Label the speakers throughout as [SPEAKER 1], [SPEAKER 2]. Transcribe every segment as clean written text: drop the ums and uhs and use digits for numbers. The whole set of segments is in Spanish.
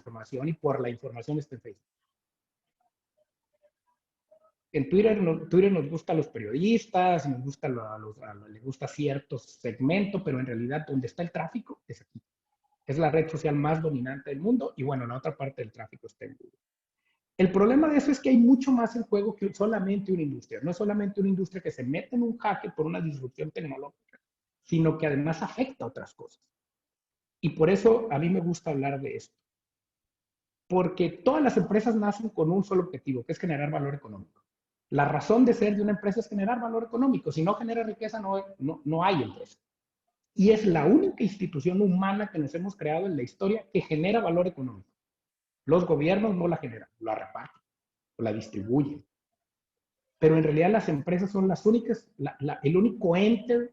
[SPEAKER 1] información y por la información está en Facebook. En Twitter, Twitter nos gusta a los periodistas, nos gusta les gusta cierto segmento, pero en realidad donde está el tráfico es aquí. Es la red social más dominante del mundo y bueno, la otra parte del tráfico está en Google. El problema de eso es que hay mucho más en juego que solamente una industria. No es solamente una industria que se mete en un jaque por una disrupción tecnológica, sino que además afecta a otras cosas. Y por eso a mí me gusta hablar de esto. Porque todas las empresas nacen con un solo objetivo, que es generar valor económico. La razón de ser de una empresa es generar valor económico. Si no genera riqueza, no hay empresa. Y es la única institución humana que nos hemos creado en la historia que genera valor económico. Los gobiernos no la generan, la reparten o la distribuyen. Pero en realidad las empresas son las únicas, el único ente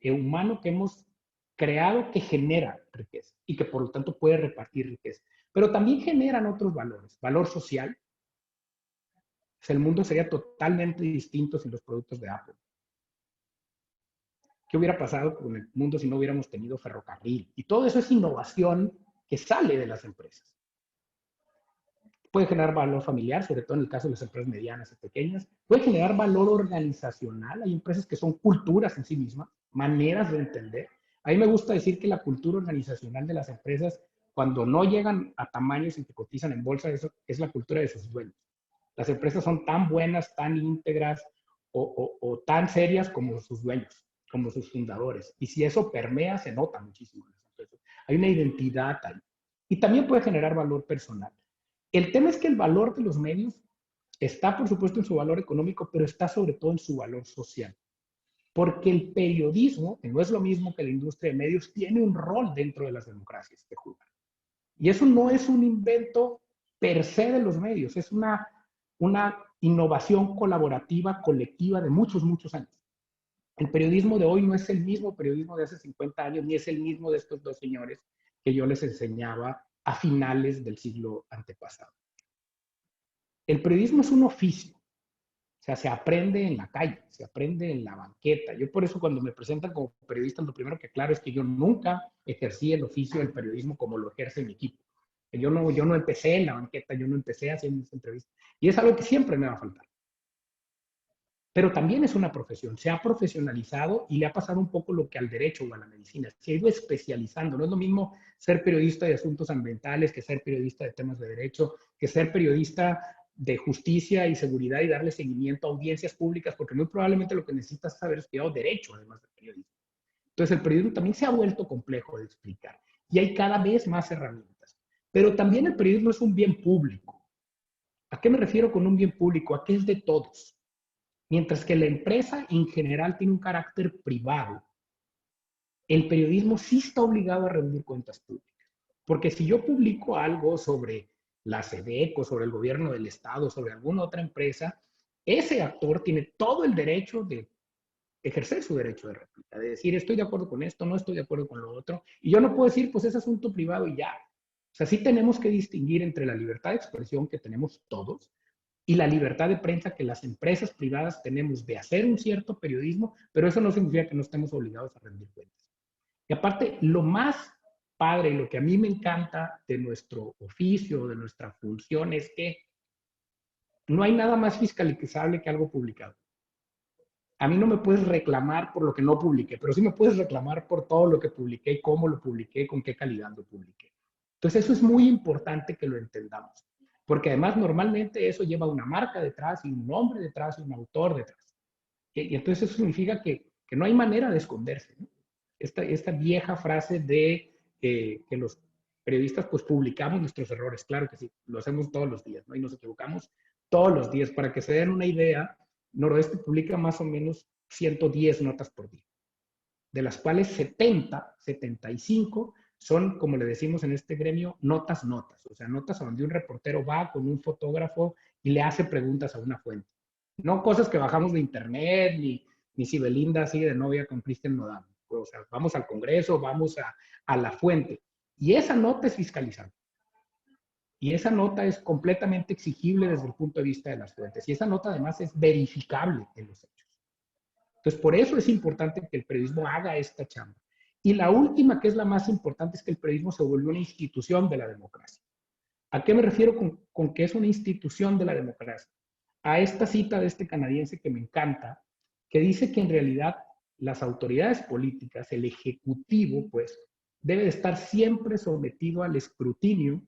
[SPEAKER 1] humano que hemos creado que genera riqueza y que por lo tanto puede repartir riqueza. Pero también generan otros valores, valor social. O sea, el mundo sería totalmente distinto sin los productos de Apple. ¿Qué hubiera pasado con el mundo si no hubiéramos tenido ferrocarril? Y todo eso es innovación que sale de las empresas. Puede generar valor familiar, sobre todo en el caso de las empresas medianas y pequeñas. Puede generar valor organizacional. Hay empresas que son culturas en sí mismas, maneras de entender. A mí me gusta decir que la cultura organizacional de las empresas, cuando no llegan a tamaños en que cotizan en bolsa, eso es la cultura de sus dueños. Las empresas son tan buenas, tan íntegras o tan serias como sus dueños, como sus fundadores. Y si eso permea, se nota muchísimo en las empresas. Hay una identidad ahí. Y también puede generar valor personal. El tema es que el valor de los medios está, por supuesto, en su valor económico, pero está sobre todo en su valor social. Porque el periodismo, que no es lo mismo que la industria de medios, tiene un rol dentro de las democracias que jugar. Y eso no es un invento per se de los medios, es una innovación colaborativa, colectiva de muchos, muchos años. El periodismo de hoy no es el mismo periodismo de hace 50 años, ni es el mismo de estos dos señores que yo les enseñaba a finales del siglo antepasado. El periodismo es un oficio, o sea, se aprende en la calle, se aprende en la banqueta. Yo por eso cuando me presentan como periodista, lo primero que aclaro es que yo nunca ejercí el oficio del periodismo como lo ejerce mi equipo. Yo no empecé en la banqueta, yo no empecé haciendo esta entrevista. Y es algo que siempre me va a faltar. Pero también es una profesión, se ha profesionalizado y le ha pasado un poco lo que al derecho o a la medicina, se ha ido especializando. No es lo mismo ser periodista de asuntos ambientales que ser periodista de temas de derecho, que ser periodista de justicia y seguridad y darle seguimiento a audiencias públicas, porque muy probablemente lo que necesitas es haber estudiado derecho, además de periodismo. Entonces el periodismo también se ha vuelto complejo de explicar y hay cada vez más herramientas. Pero también el periodismo es un bien público. ¿A qué me refiero con un bien público? A que es de todos. Mientras que la empresa en general tiene un carácter privado, el periodismo sí está obligado a rendir cuentas públicas. Porque si yo publico algo sobre la SEDECO, sobre el gobierno del Estado, sobre alguna otra empresa, ese actor tiene todo el derecho de ejercer su derecho de réplica, de decir estoy de acuerdo con esto, no estoy de acuerdo con lo otro, y yo no puedo decir pues es asunto privado y ya. O sea, sí tenemos que distinguir entre la libertad de expresión que tenemos todos y la libertad de prensa que las empresas privadas tenemos de hacer un cierto periodismo, pero eso no significa que no estemos obligados a rendir cuentas. Y aparte, lo más padre y lo que a mí me encanta de nuestro oficio, de nuestra función, es que no hay nada más fiscalizable que algo publicado. A mí no me puedes reclamar por lo que no publiqué, pero sí me puedes reclamar por todo lo que publiqué y cómo lo publiqué, con qué calidad lo publiqué. Entonces eso es muy importante que lo entendamos, porque además normalmente eso lleva una marca detrás y un nombre detrás y un autor detrás. Y entonces eso significa que no hay manera de esconderse, ¿no? Esta vieja frase de que los periodistas pues publicamos nuestros errores, claro que sí, lo hacemos todos los días, ¿no? Y nos equivocamos todos los días. Para que se den una idea, Noroeste publica más o menos 110 notas por día, de las cuales 75 son, como le decimos en este gremio, notas, o sea, notas a donde un reportero va con un fotógrafo y le hace preguntas a una fuente. No cosas que bajamos de internet, ni si Belinda sigue de novia con Cristian Nodal. O sea, vamos al Congreso, vamos a la fuente. Y esa nota es fiscalizable. Y esa nota es completamente exigible desde el punto de vista de las fuentes. Y esa nota además es verificable en los hechos. Entonces, por eso es importante que el periodismo haga esta chamba. Y la última, que es la más importante, es que el periodismo se volvió una institución de la democracia. ¿A qué me refiero con que es una institución de la democracia? A esta cita de este canadiense que me encanta, que dice que en realidad las autoridades políticas, el ejecutivo, pues, debe de estar siempre sometido al escrutinio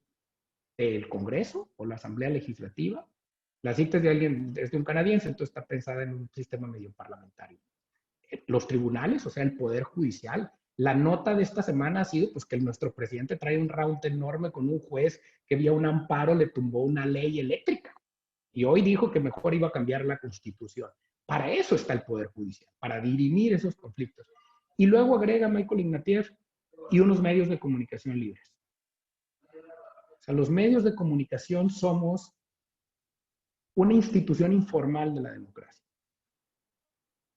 [SPEAKER 1] del Congreso o la Asamblea Legislativa. La cita es de alguien, es de un canadiense, entonces está pensada en un sistema medio parlamentario. Los tribunales, o sea, el Poder Judicial. La nota de esta semana ha sido pues, que nuestro presidente trae un round enorme con un juez que vía un amparo le tumbó una ley eléctrica. Y hoy dijo que mejor iba a cambiar la Constitución. Para eso está el Poder Judicial, para dirimir esos conflictos. Y luego agrega Michael Ignatieff y unos medios de comunicación libres. O sea, los medios de comunicación somos una institución informal de la democracia.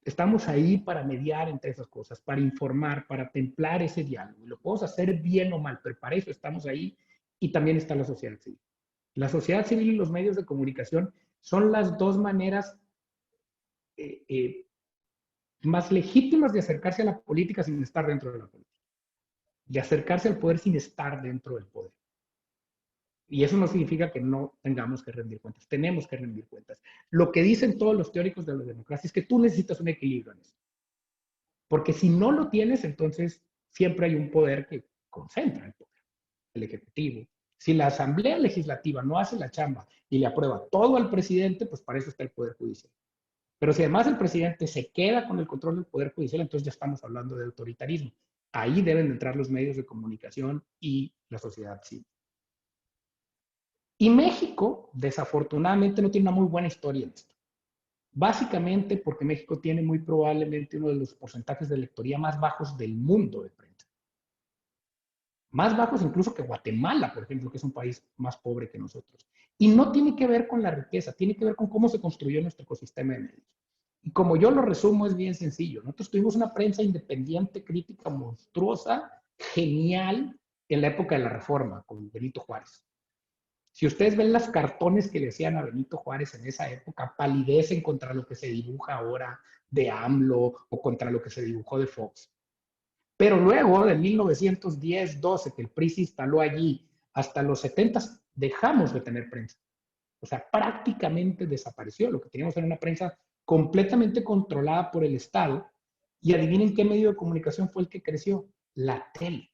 [SPEAKER 1] Estamos ahí para mediar entre esas cosas, para informar, para templar ese diálogo. Y lo podemos hacer bien o mal, pero para eso estamos ahí y también está la sociedad civil. La sociedad civil y los medios de comunicación son las dos maneras más legítimas de acercarse a la política sin estar dentro de la política, de acercarse al poder sin estar dentro del poder. Y eso no significa que no tengamos que rendir cuentas, tenemos que rendir cuentas. Lo que dicen todos los teóricos de la democracia es que tú necesitas un equilibrio en eso. Porque si no lo tienes, entonces siempre hay un poder que concentra el poder, el ejecutivo. Si la Asamblea Legislativa no hace la chamba y le aprueba todo al presidente, pues para eso está el Poder Judicial. Pero si además el presidente se queda con el control del Poder Judicial, entonces ya estamos hablando de autoritarismo. Ahí deben entrar los medios de comunicación y la sociedad civil. Y México, desafortunadamente, no tiene una muy buena historia en esto. Básicamente porque México tiene muy probablemente uno de los porcentajes de electoría más bajos del mundo de prensa. Más bajos incluso que Guatemala, por ejemplo, que es un país más pobre que nosotros. Y no tiene que ver con la riqueza, tiene que ver con cómo se construyó nuestro ecosistema de medios. Y como yo lo resumo, es bien sencillo. Nosotros tuvimos una prensa independiente, crítica, monstruosa, genial, en la época de la Reforma, con Benito Juárez. Si ustedes ven los cartones que le hacían a Benito Juárez en esa época, palidecen contra lo que se dibuja ahora de AMLO o contra lo que se dibujó de Fox. Pero luego, de 1910-12, que el PRI se instaló allí, hasta los 70 dejamos de tener prensa. O sea, prácticamente desapareció. Lo que teníamos era una prensa completamente controlada por el Estado. Y adivinen qué medio de comunicación fue el que creció: la tele.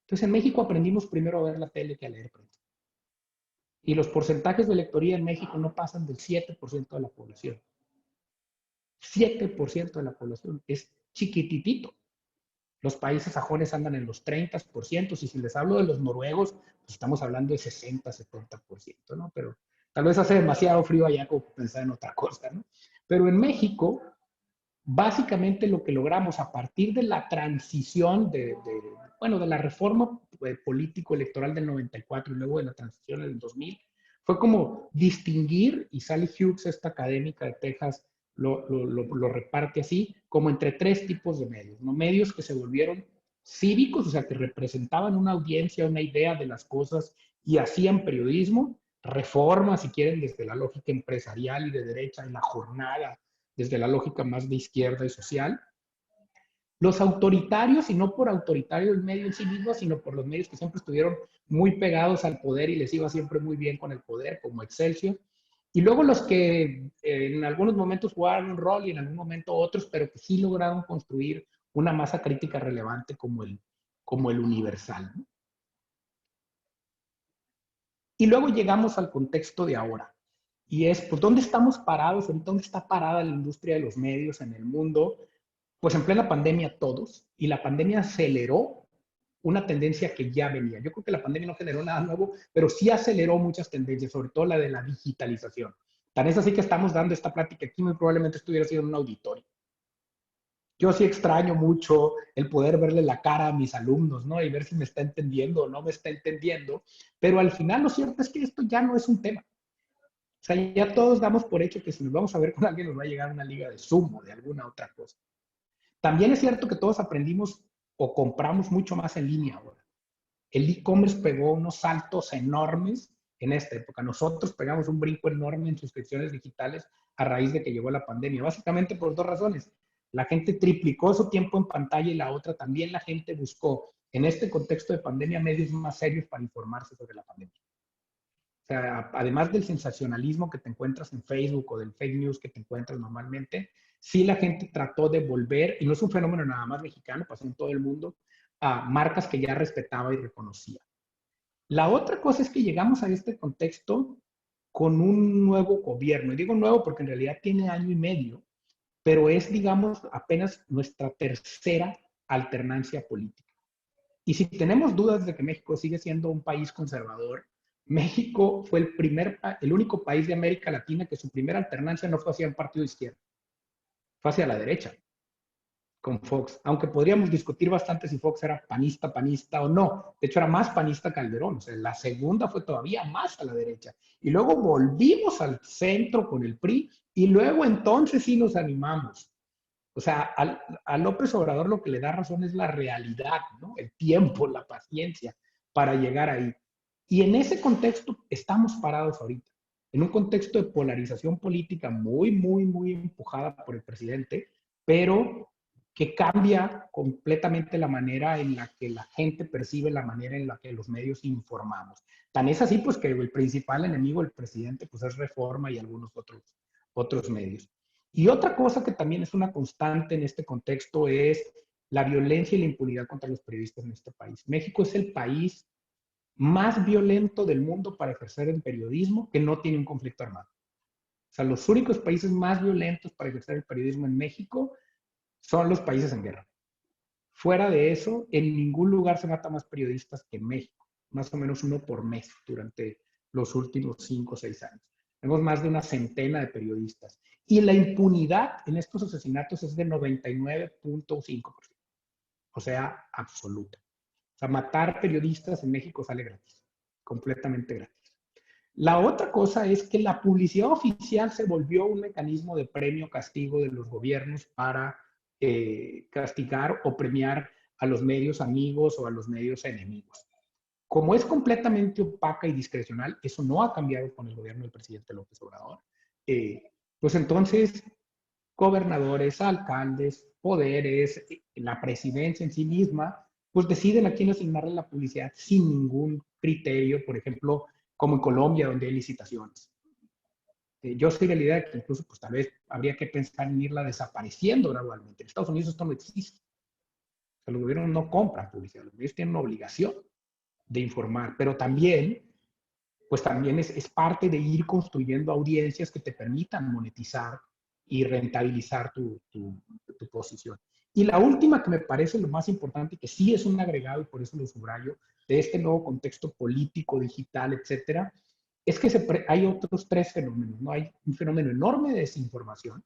[SPEAKER 1] Entonces, en México aprendimos primero a ver la tele que a leer prensa. Y los porcentajes de electoría en México no pasan del 7% de la población. 7% de la población es chiquititito. Los países sajones andan en los 30%, y si les hablo de los noruegos, pues estamos hablando de 60-70%, ¿no? Pero tal vez hace demasiado frío allá como pensar en otra cosa, ¿no? Pero en México, básicamente lo que logramos a partir de la transición de la reforma político-electoral del 94 y luego de la transición del 2000, fue como distinguir, y Sally Hughes, esta académica de Texas, lo reparte así, como entre tres tipos de medios, ¿no? Medios que se volvieron cívicos, o sea, que representaban una audiencia, una idea de las cosas y hacían periodismo, reforma, si quieren, desde la lógica empresarial y de derecha, y la jornada, desde la lógica más de izquierda y social. Los autoritarios, y no por autoritario el medio en sí mismo, sino por los medios que siempre estuvieron muy pegados al poder y les iba siempre muy bien con el poder, como Excelsior. Y luego los que en algunos momentos jugaron un rol y en algún momento otros, pero que sí lograron construir una masa crítica relevante como el Universal, ¿no? Y luego llegamos al contexto de ahora. Y es, pues, ¿dónde estamos parados? ¿Dónde está parada la industria de los medios en el mundo? Pues en plena pandemia todos, y la pandemia aceleró una tendencia que ya venía. Yo creo que la pandemia no generó nada nuevo, pero sí aceleró muchas tendencias, sobre todo la de la digitalización. Tan es así que estamos dando esta plática aquí, muy probablemente estuviera siendo en un auditorio. Yo sí extraño mucho el poder verle la cara a mis alumnos, ¿no? Y ver si me está entendiendo o no me está entendiendo, pero al final lo cierto es que esto ya no es un tema. O sea, ya todos damos por hecho que si nos vamos a ver con alguien nos va a llegar una liga de Zoom o de alguna otra cosa. También es cierto que todos aprendimos o compramos mucho más en línea ahora. El e-commerce pegó unos saltos enormes en esta época. Nosotros pegamos un brinco enorme en suscripciones digitales a raíz de que llegó la pandemia, básicamente por dos razones. La gente triplicó su tiempo en pantalla y la otra también la gente buscó en este contexto de pandemia medios más serios para informarse sobre la pandemia. sea, además del sensacionalismo que te encuentras en Facebook o del fake news que te encuentras normalmente, sí la gente trató de volver, y no es un fenómeno nada más mexicano, pasó en todo el mundo, a marcas que ya respetaba y reconocía. La otra cosa es que llegamos a este contexto con un nuevo gobierno. Y digo nuevo porque en realidad tiene año y medio, pero es, digamos, apenas nuestra tercera alternancia política. Y si tenemos dudas de que México sigue siendo un país conservador, México fue el único país de América Latina que su primera alternancia no fue hacia un partido de izquierda, fue hacia la derecha, con Fox. Aunque podríamos discutir bastante si Fox era panista o no. De hecho, era más panista Calderón. O sea, la segunda fue todavía más a la derecha. Y luego volvimos al centro con el PRI y luego entonces sí nos animamos. O sea, a López Obrador lo que le da razón es la realidad, ¿no? El tiempo, la paciencia para llegar ahí. Y en ese contexto estamos parados ahorita, en un contexto de polarización política muy empujada por el presidente, pero que cambia completamente la manera en la que la gente percibe la manera en la que los medios informamos. Tan es así, pues, que el principal enemigo del presidente, pues, es Reforma y algunos otros medios. Y otra cosa que también es una constante en este contexto es la violencia y la impunidad contra los periodistas en este país. México es el país más violento del mundo para ejercer el periodismo que no tiene un conflicto armado. O sea, los únicos países más violentos para ejercer el periodismo en México son los países en guerra. Fuera de eso, en ningún lugar se mata más periodistas que en México, más o menos uno por mes durante los últimos 5 o 6 años. Tenemos más de una centena de periodistas. Y la impunidad en estos asesinatos es de 99.5%. O sea, absoluta. O sea, matar periodistas en México sale gratis, completamente gratis. La otra cosa es que la publicidad oficial se volvió un mecanismo de premio-castigo de los gobiernos para castigar o premiar a los medios amigos o a los medios enemigos. Como es completamente opaca y discrecional, eso no ha cambiado con el gobierno del presidente López Obrador, pues entonces gobernadores, alcaldes, poderes, la presidencia en sí misma, pues deciden a quién asignarle la publicidad sin ningún criterio, por ejemplo, como en Colombia, donde hay licitaciones. Yo soy de la idea de que incluso, pues tal vez habría que pensar en irla desapareciendo gradualmente. En Estados Unidos esto no existe. O sea, los gobiernos no compran publicidad, los gobiernos tienen una obligación de informar, pero también, pues también es parte de ir construyendo audiencias que te permitan monetizar y rentabilizar tu posición. Y la última que me parece lo más importante, que sí es un agregado y por eso lo subrayo, de este nuevo contexto político, digital, etcétera, es que hay otros tres fenómenos, ¿no? Hay un fenómeno enorme de desinformación,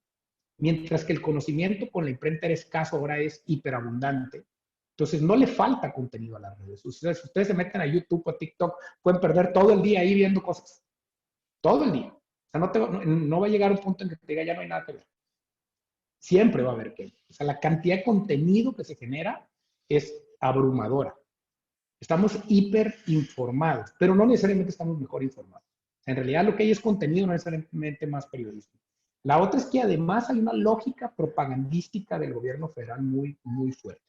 [SPEAKER 1] mientras que el conocimiento con la imprenta era escaso, ahora es hiperabundante. Entonces, no le falta contenido a las redes. Ustedes se meten a YouTube o a TikTok, pueden perder todo el día ahí viendo cosas. Todo el día. O sea, no va a llegar un punto en que te diga, ya no hay nada que ver. Siempre va a haber que. O sea, la cantidad de contenido que se genera es abrumadora. Estamos hiper informados, pero no necesariamente estamos mejor informados. O sea, en realidad lo que hay es contenido, no necesariamente más periodismo. La otra es que además hay una lógica propagandística del gobierno federal muy fuerte.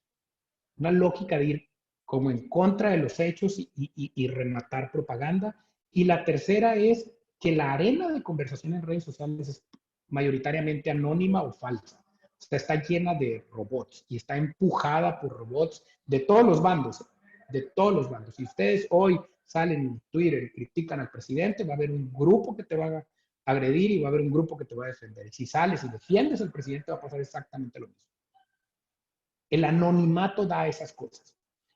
[SPEAKER 1] Una lógica de ir como en contra de los hechos y rematar propaganda. Y la tercera es que la arena de conversación en redes sociales es mayoritariamente anónima o falsa. O sea, está llena de robots y está empujada por robots de todos los bandos, de todos los bandos. Si ustedes hoy salen en Twitter y critican al presidente, va a haber un grupo que te va a agredir y va a haber un grupo que te va a defender. Y si sales y defiendes al presidente, va a pasar exactamente lo mismo. El anonimato da esas cosas.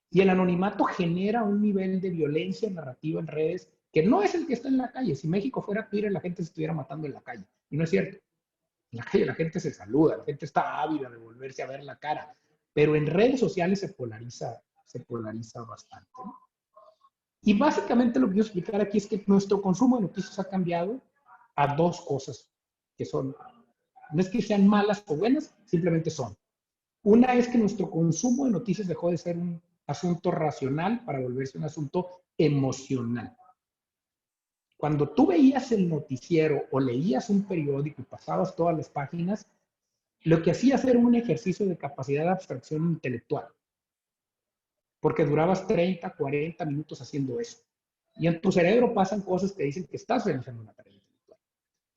[SPEAKER 1] Y el anonimato genera un nivel de violencia narrativa en redes que no es el que está en la calle. Si México fuera Twitter, la gente se estuviera matando en la calle. Y no es cierto. En la calle la gente se saluda, la gente está ávida de volverse a ver la cara. Pero en redes sociales se polariza bastante, ¿no? Y básicamente lo que quiero explicar aquí es que nuestro consumo de noticias ha cambiado a dos cosas que son, no es que sean malas o buenas, simplemente son. Una es que nuestro consumo de noticias dejó de ser un asunto racional para volverse un asunto emocional. Cuando tú veías el noticiero o leías un periódico y pasabas todas las páginas, lo que hacías era un ejercicio de capacidad de abstracción intelectual, porque durabas 30, 40 minutos haciendo eso. Y en tu cerebro pasan cosas que dicen que estás realizando una tarea intelectual.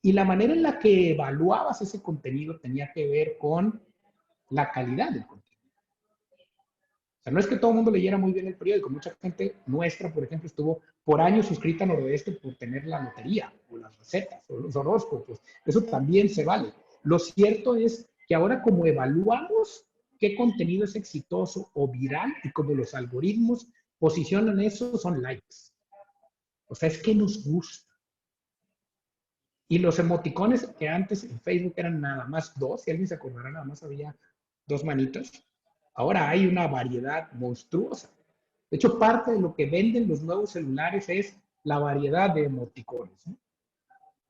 [SPEAKER 1] Y la manera en la que evaluabas ese contenido tenía que ver con la calidad del contenido. O sea, no es que todo el mundo leyera muy bien el periódico. Mucha gente nuestra, por ejemplo, estuvo por años suscrita a Noroeste por tener la lotería, o las recetas, o los horóscopos. Eso también se vale. Lo cierto es que ahora como evaluamos qué contenido es exitoso o viral y como los algoritmos posicionan eso, son likes. O sea, es que nos gusta. Y los emoticones que antes en Facebook eran nada más dos, si alguien se acordará, nada más había dos manitos. Ahora hay una variedad monstruosa. De hecho, parte de lo que venden los nuevos celulares es la variedad de emoticones, ¿no?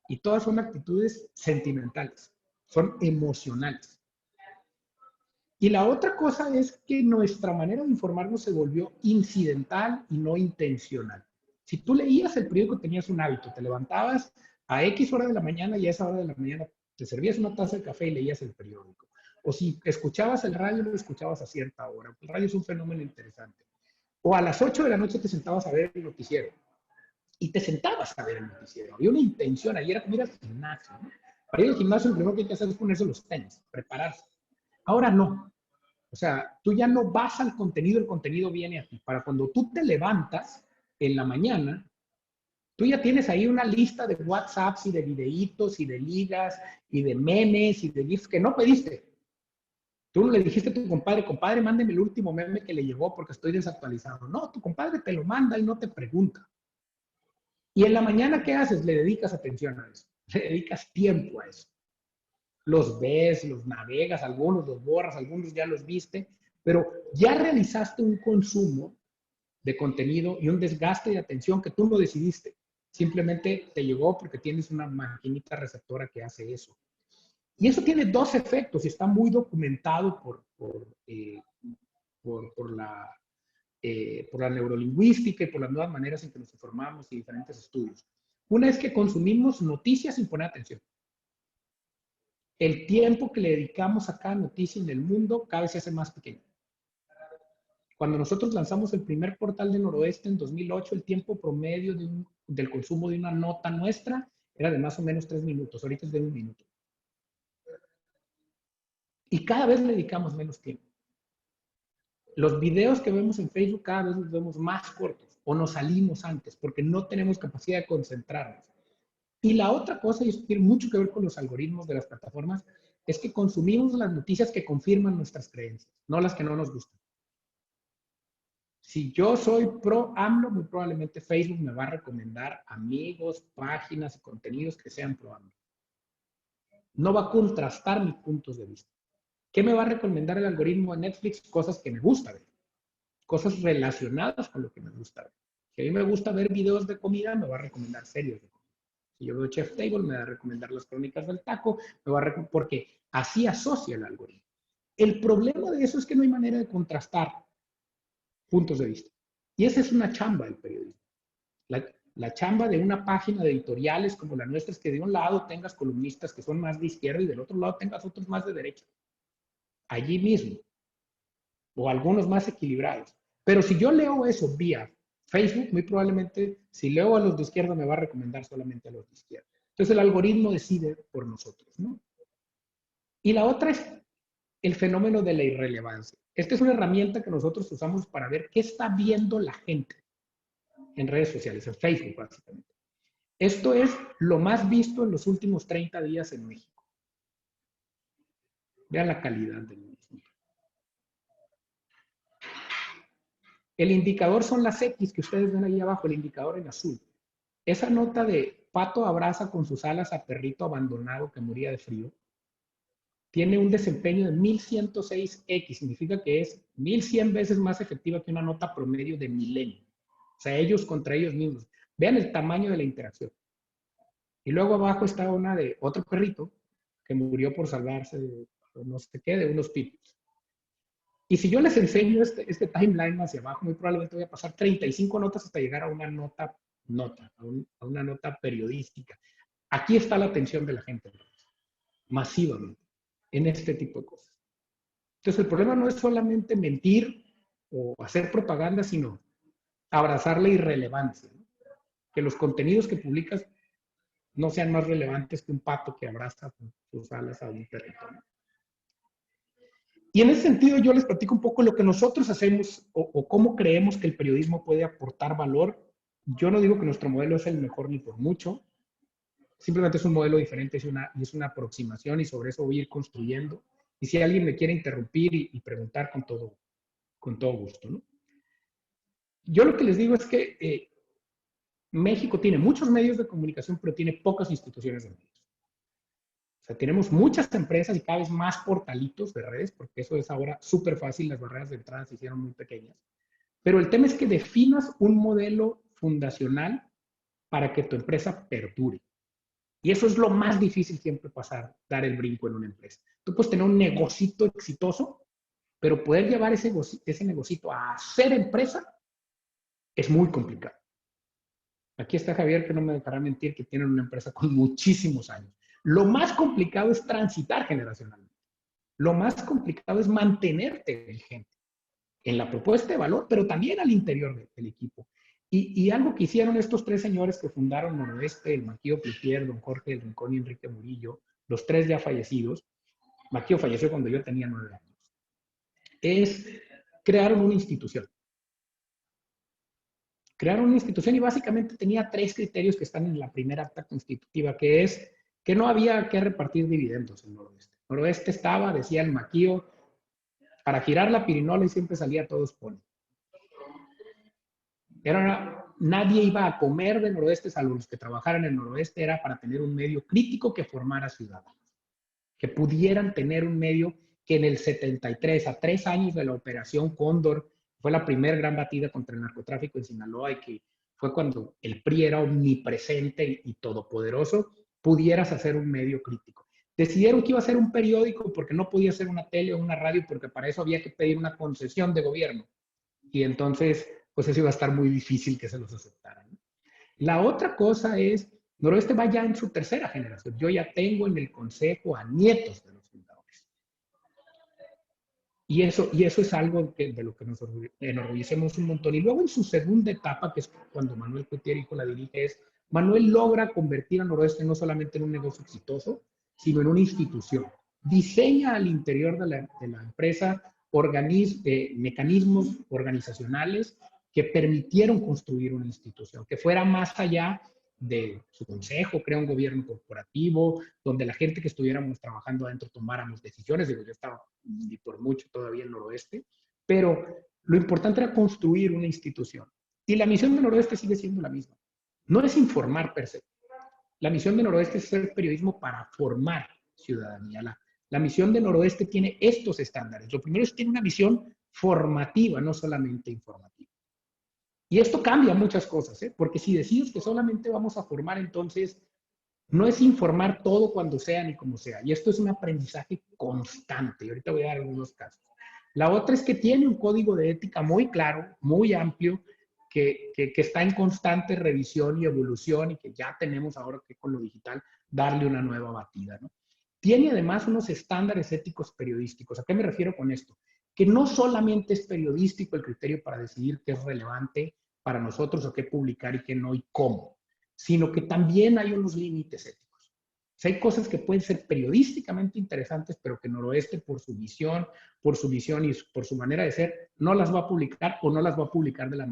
[SPEAKER 1] Y todas son actitudes sentimentales, son emocionales. Y la otra cosa es que nuestra manera de informarnos se volvió incidental y no intencional. Si tú leías el periódico, tenías un hábito, te levantabas a X hora de la mañana y a esa hora de la mañana te servías una taza de café y leías el periódico. O si escuchabas el radio, lo escuchabas a cierta hora. El radio es un fenómeno interesante. O a las 8 de la noche te sentabas a ver el noticiero. Y te sentabas a ver el noticiero. Había una intención. Ayer era como ir al gimnasio, ¿no? Para ir al gimnasio, lo primero que hay que hacer es ponerse los tenis, prepararse. Ahora no. O sea, tú ya no vas al contenido, el contenido viene a ti. Para cuando tú te levantas en la mañana, tú ya tienes ahí una lista de WhatsApps y de videitos y de ligas y de memes y de GIFs que no pediste. Tú no le dijiste a tu compadre, compadre, mándeme el último meme que le llegó porque estoy desactualizado. No, tu compadre te lo manda y no te pregunta. Y en la mañana, ¿qué haces? Le dedicas atención a eso. Le dedicas tiempo a eso. Los ves, los navegas, algunos los borras, algunos ya los viste, pero ya realizaste un consumo de contenido y un desgaste de atención que tú no decidiste. Simplemente te llegó porque tienes una maquinita receptora que hace eso. Y eso tiene dos efectos y está muy documentado por la neurolingüística y por las nuevas maneras en que nos informamos y diferentes estudios. Una es que consumimos noticias sin poner atención. El tiempo que le dedicamos a cada noticia en el mundo cada vez se hace más pequeño. Cuando nosotros lanzamos el primer portal de Noroeste en 2008, el tiempo promedio del consumo de una nota nuestra era de más o menos 3 minutos. Ahorita es de 1 minuto. Y cada vez le dedicamos menos tiempo. Los videos que vemos en Facebook cada vez los vemos más cortos o nos salimos antes porque no tenemos capacidad de concentrarnos. Y la otra cosa, y esto tiene mucho que ver con los algoritmos de las plataformas, es que consumimos las noticias que confirman nuestras creencias, no las que no nos gustan. Si yo soy pro AMLO, muy probablemente Facebook me va a recomendar amigos, páginas y contenidos que sean pro AMLO. No va a contrastar mis puntos de vista. ¿Qué me va a recomendar el algoritmo de Netflix? Cosas que me gusta ver. Cosas relacionadas con lo que me gusta ver. Si a mí me gusta ver videos de comida, me va a recomendar series de comida. Si yo veo Chef Table, me va a recomendar las crónicas del taco, porque así asocia el algoritmo. El problema de eso es que no hay manera de contrastar puntos de vista. Y esa es una chamba del periodismo. La chamba de una página de editoriales como la nuestra es que de un lado tengas columnistas que son más de izquierda y del otro lado tengas otros más de derecha. Allí mismo. O algunos más equilibrados. Pero si yo leo eso vía Facebook, muy probablemente si leo a los de izquierda me va a recomendar solamente a los de izquierda. Entonces el algoritmo decide por nosotros, ¿no? Y la otra es el fenómeno de la irrelevancia. Esta es una herramienta que nosotros usamos para ver qué está viendo la gente en redes sociales, en Facebook básicamente. Esto es lo más visto en los últimos 30 días en México. Vean la calidad del mismo. El indicador son las X que ustedes ven ahí abajo, el indicador en azul. Esa nota de pato abraza con sus alas a perrito abandonado que moría de frío, tiene un desempeño de 1106X, significa que es 1100 veces más efectiva que una nota promedio de Milenio. O sea, ellos contra ellos mismos. Vean el tamaño de la interacción. Y luego abajo está una de otro perrito que murió por salvarse de no sé qué, de unos pipos. Y si yo les enseño este timeline hacia abajo, muy probablemente voy a pasar 35 notas hasta llegar a una nota, a una nota periodística. Aquí está la atención de la gente, masivamente, en este tipo de cosas. Entonces, el problema no es solamente mentir o hacer propaganda, sino abrazar la irrelevancia, ¿no? que los contenidos que publicas no sean más relevantes que un pato que abraza con sus alas a un perrito, ¿no? Y en ese sentido yo les platico un poco lo que nosotros hacemos o cómo creemos que el periodismo puede aportar valor. Yo no digo que nuestro modelo es el mejor ni por mucho, simplemente es un modelo diferente, es una aproximación y sobre eso voy a ir construyendo. Y si alguien me quiere interrumpir y preguntar con todo gusto, ¿no? Yo lo que les digo es que México tiene muchos medios de comunicación, pero tiene pocas instituciones de medios. O sea, tenemos muchas empresas y cada vez más portalitos de redes, porque eso es ahora súper fácil, las barreras de entrada se hicieron muy pequeñas. Pero el tema es que definas un modelo fundacional para que tu empresa perdure. Y eso es lo más difícil siempre pasar, dar el brinco en una empresa. Tú puedes tener un negocito exitoso, pero poder llevar ese negocito a ser empresa es muy complicado. Aquí está Javier, que no me dejará mentir, que tiene una empresa con muchísimos años. Lo más complicado es transitar generacionalmente. Lo más complicado es mantenerte vigente en la propuesta de valor, pero también al interior del equipo. Y algo que hicieron estos tres señores que fundaron Noroeste, el Maquillo Cloutier, don Jorge del Rincón y Enrique Murillo, los tres ya fallecidos, Maquillo falleció cuando yo tenía 9 años, es crearon una institución. Crearon una institución y básicamente tenía 3 criterios que están en la primera acta constitutiva, que es que no había que repartir dividendos en Noroeste. Noroeste estaba, decía el Maquillo, para girar la pirinola y siempre salía todos poli. Nadie iba a comer de Noroeste, salvo los que trabajaran en Noroeste, era para tener un medio crítico que formara ciudadanos, que pudieran tener un medio que en el 73, a 3 años de la Operación Cóndor, fue la primera gran batida contra el narcotráfico en Sinaloa y que fue cuando el PRI era omnipresente y todopoderoso, pudieras hacer un medio crítico. Decidieron que iba a ser un periódico porque no podía ser una tele o una radio, porque para eso había que pedir una concesión de gobierno. Y entonces, pues eso iba a estar muy difícil que se los aceptaran. La otra cosa es, Noroeste va ya en su tercera generación. Yo ya tengo en el consejo a nietos de los fundadores. Y eso es algo de lo que nos enorgullecemos un montón. Y luego en su segunda etapa, que es cuando Manuel Cloutier, hijo, la dirige, Manuel logra convertir a Noroeste no solamente en un negocio exitoso, sino en una institución. Diseña al interior de la empresa mecanismos organizacionales que permitieron construir una institución, que fuera más allá de su consejo, crea un gobierno corporativo, donde la gente que estuviéramos trabajando adentro tomáramos decisiones. Digo, yo estaba y por mucho todavía en Noroeste, pero lo importante era construir una institución. Y la misión de Noroeste sigue siendo la misma. No es informar per se. La misión de Noroeste es hacer periodismo para formar ciudadanía. La misión de Noroeste tiene estos estándares. Lo primero es que tiene una visión formativa, no solamente informativa. Y esto cambia muchas cosas, ¿eh? Porque si decides que solamente vamos a formar, entonces no es informar todo cuando sea ni como sea. Y esto es un aprendizaje constante. Y ahorita voy a dar algunos casos. La otra es que tiene un código de ética muy claro, muy amplio, que está en constante revisión y evolución y que ya tenemos ahora que con lo digital darle una nueva batida, ¿no? Tiene además unos estándares éticos periodísticos. ¿A qué me refiero con esto? Que no solamente es periodístico el criterio para decidir qué es relevante para nosotros o qué publicar y qué no y cómo, sino que también hay unos límites éticos. O sea, hay cosas que pueden ser periodísticamente interesantes, pero que Noroeste, por su visión y por su manera de ser, no las va a publicar o no las va a publicar de la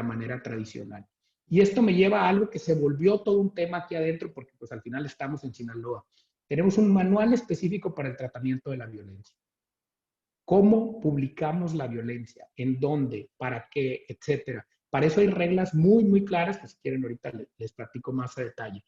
[SPEAKER 1] manera tradicional. Y esto me lleva a algo que se volvió todo un tema aquí adentro, porque pues al final estamos en Sinaloa. Tenemos un manual específico para el tratamiento de la violencia. ¿Cómo publicamos la violencia? ¿En dónde? ¿Para qué? Etcétera. Para eso hay reglas muy, muy claras que si quieren ahorita les platico más a detalle.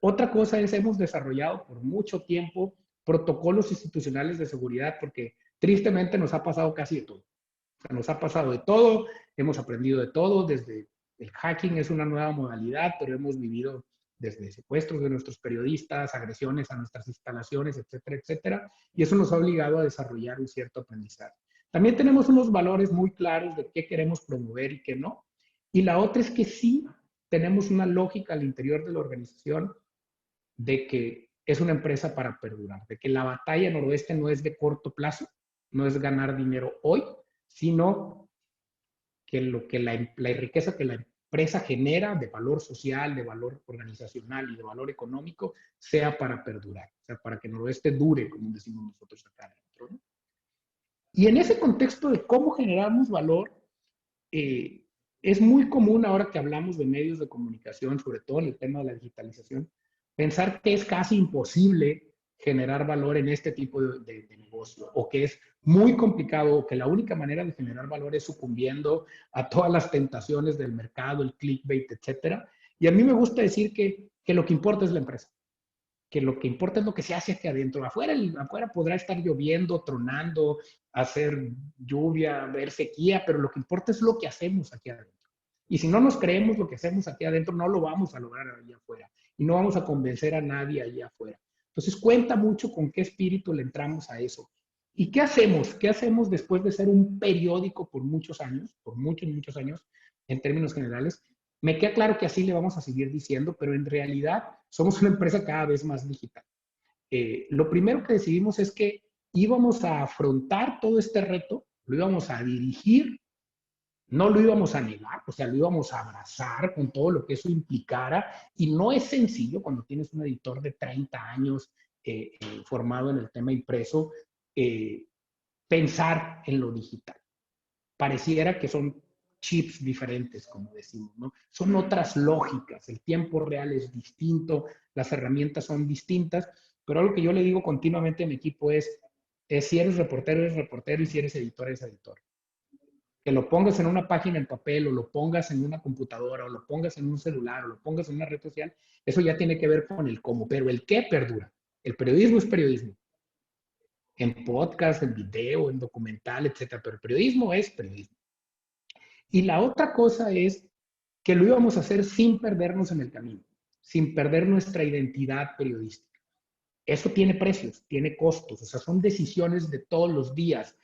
[SPEAKER 1] Otra cosa es, hemos desarrollado por mucho tiempo protocolos institucionales de seguridad porque tristemente nos ha pasado casi de todo. O sea, nos ha pasado de todo, hemos aprendido de todo, desde el hacking es una nueva modalidad, pero hemos vivido desde secuestros de nuestros periodistas, agresiones a nuestras instalaciones, etcétera, etcétera, y eso nos ha obligado a desarrollar un cierto aprendizaje. También tenemos unos valores muy claros de qué queremos promover y qué no, y la otra es que sí tenemos una lógica al interior de la organización de que es una empresa para perdurar, de que la batalla Noroeste no es de corto plazo, no es ganar dinero hoy, sino que la riqueza que la empresa genera de valor social, de valor organizacional y de valor económico, sea para perdurar, o sea, para que Noroeste dure, como decimos nosotros acá adentro, ¿no? Y en ese contexto de cómo generamos valor, eh, es muy común ahora que hablamos de medios de comunicación, sobre todo en el tema de la digitalización, pensar que es casi imposible generar valor en este tipo de negocio, o que es muy complicado, o que la única manera de generar valor es sucumbiendo a todas las tentaciones del mercado, el clickbait, etcétera. Y a mí me gusta decir que lo que importa es la empresa, que lo que importa es lo que se hace aquí adentro. Afuera podrá estar lloviendo, tronando, hacer lluvia, ver sequía, pero lo que importa es lo que hacemos aquí adentro. Y si no nos creemos lo que hacemos aquí adentro, no lo vamos a lograr allá afuera. Y no vamos a convencer a nadie allá afuera. Entonces cuenta mucho con qué espíritu le entramos a eso. ¿Y qué hacemos? ¿Qué hacemos después de ser un periódico por muchos años, por muchos, muchos años, en términos generales? Me queda claro que así le vamos a seguir diciendo, pero en realidad somos una empresa cada vez más digital. Lo primero que decidimos es que íbamos a afrontar todo este reto, lo íbamos a dirigir, no lo íbamos a negar, o sea, lo íbamos a abrazar con todo lo que eso implicara. Y no es sencillo cuando tienes un editor de 30 años formado en el tema impreso, pensar en lo digital. Pareciera que son chips diferentes, como decimos, ¿no? Son otras lógicas, el tiempo real es distinto, las herramientas son distintas, pero algo que yo le digo continuamente a mi equipo es si eres reportero, y si eres editor, eres editor. Que lo pongas en una página en papel, o lo pongas en una computadora, o lo pongas en un celular, o lo pongas en una red social, eso ya tiene que ver con el cómo, pero el qué perdura. El periodismo es periodismo. En podcast, en video, en documental, etcétera, pero el periodismo es periodismo. Y la otra cosa es que lo íbamos a hacer sin perdernos en el camino, sin perder nuestra identidad periodística. Eso tiene precios, tiene costos, o sea, son decisiones de todos los días.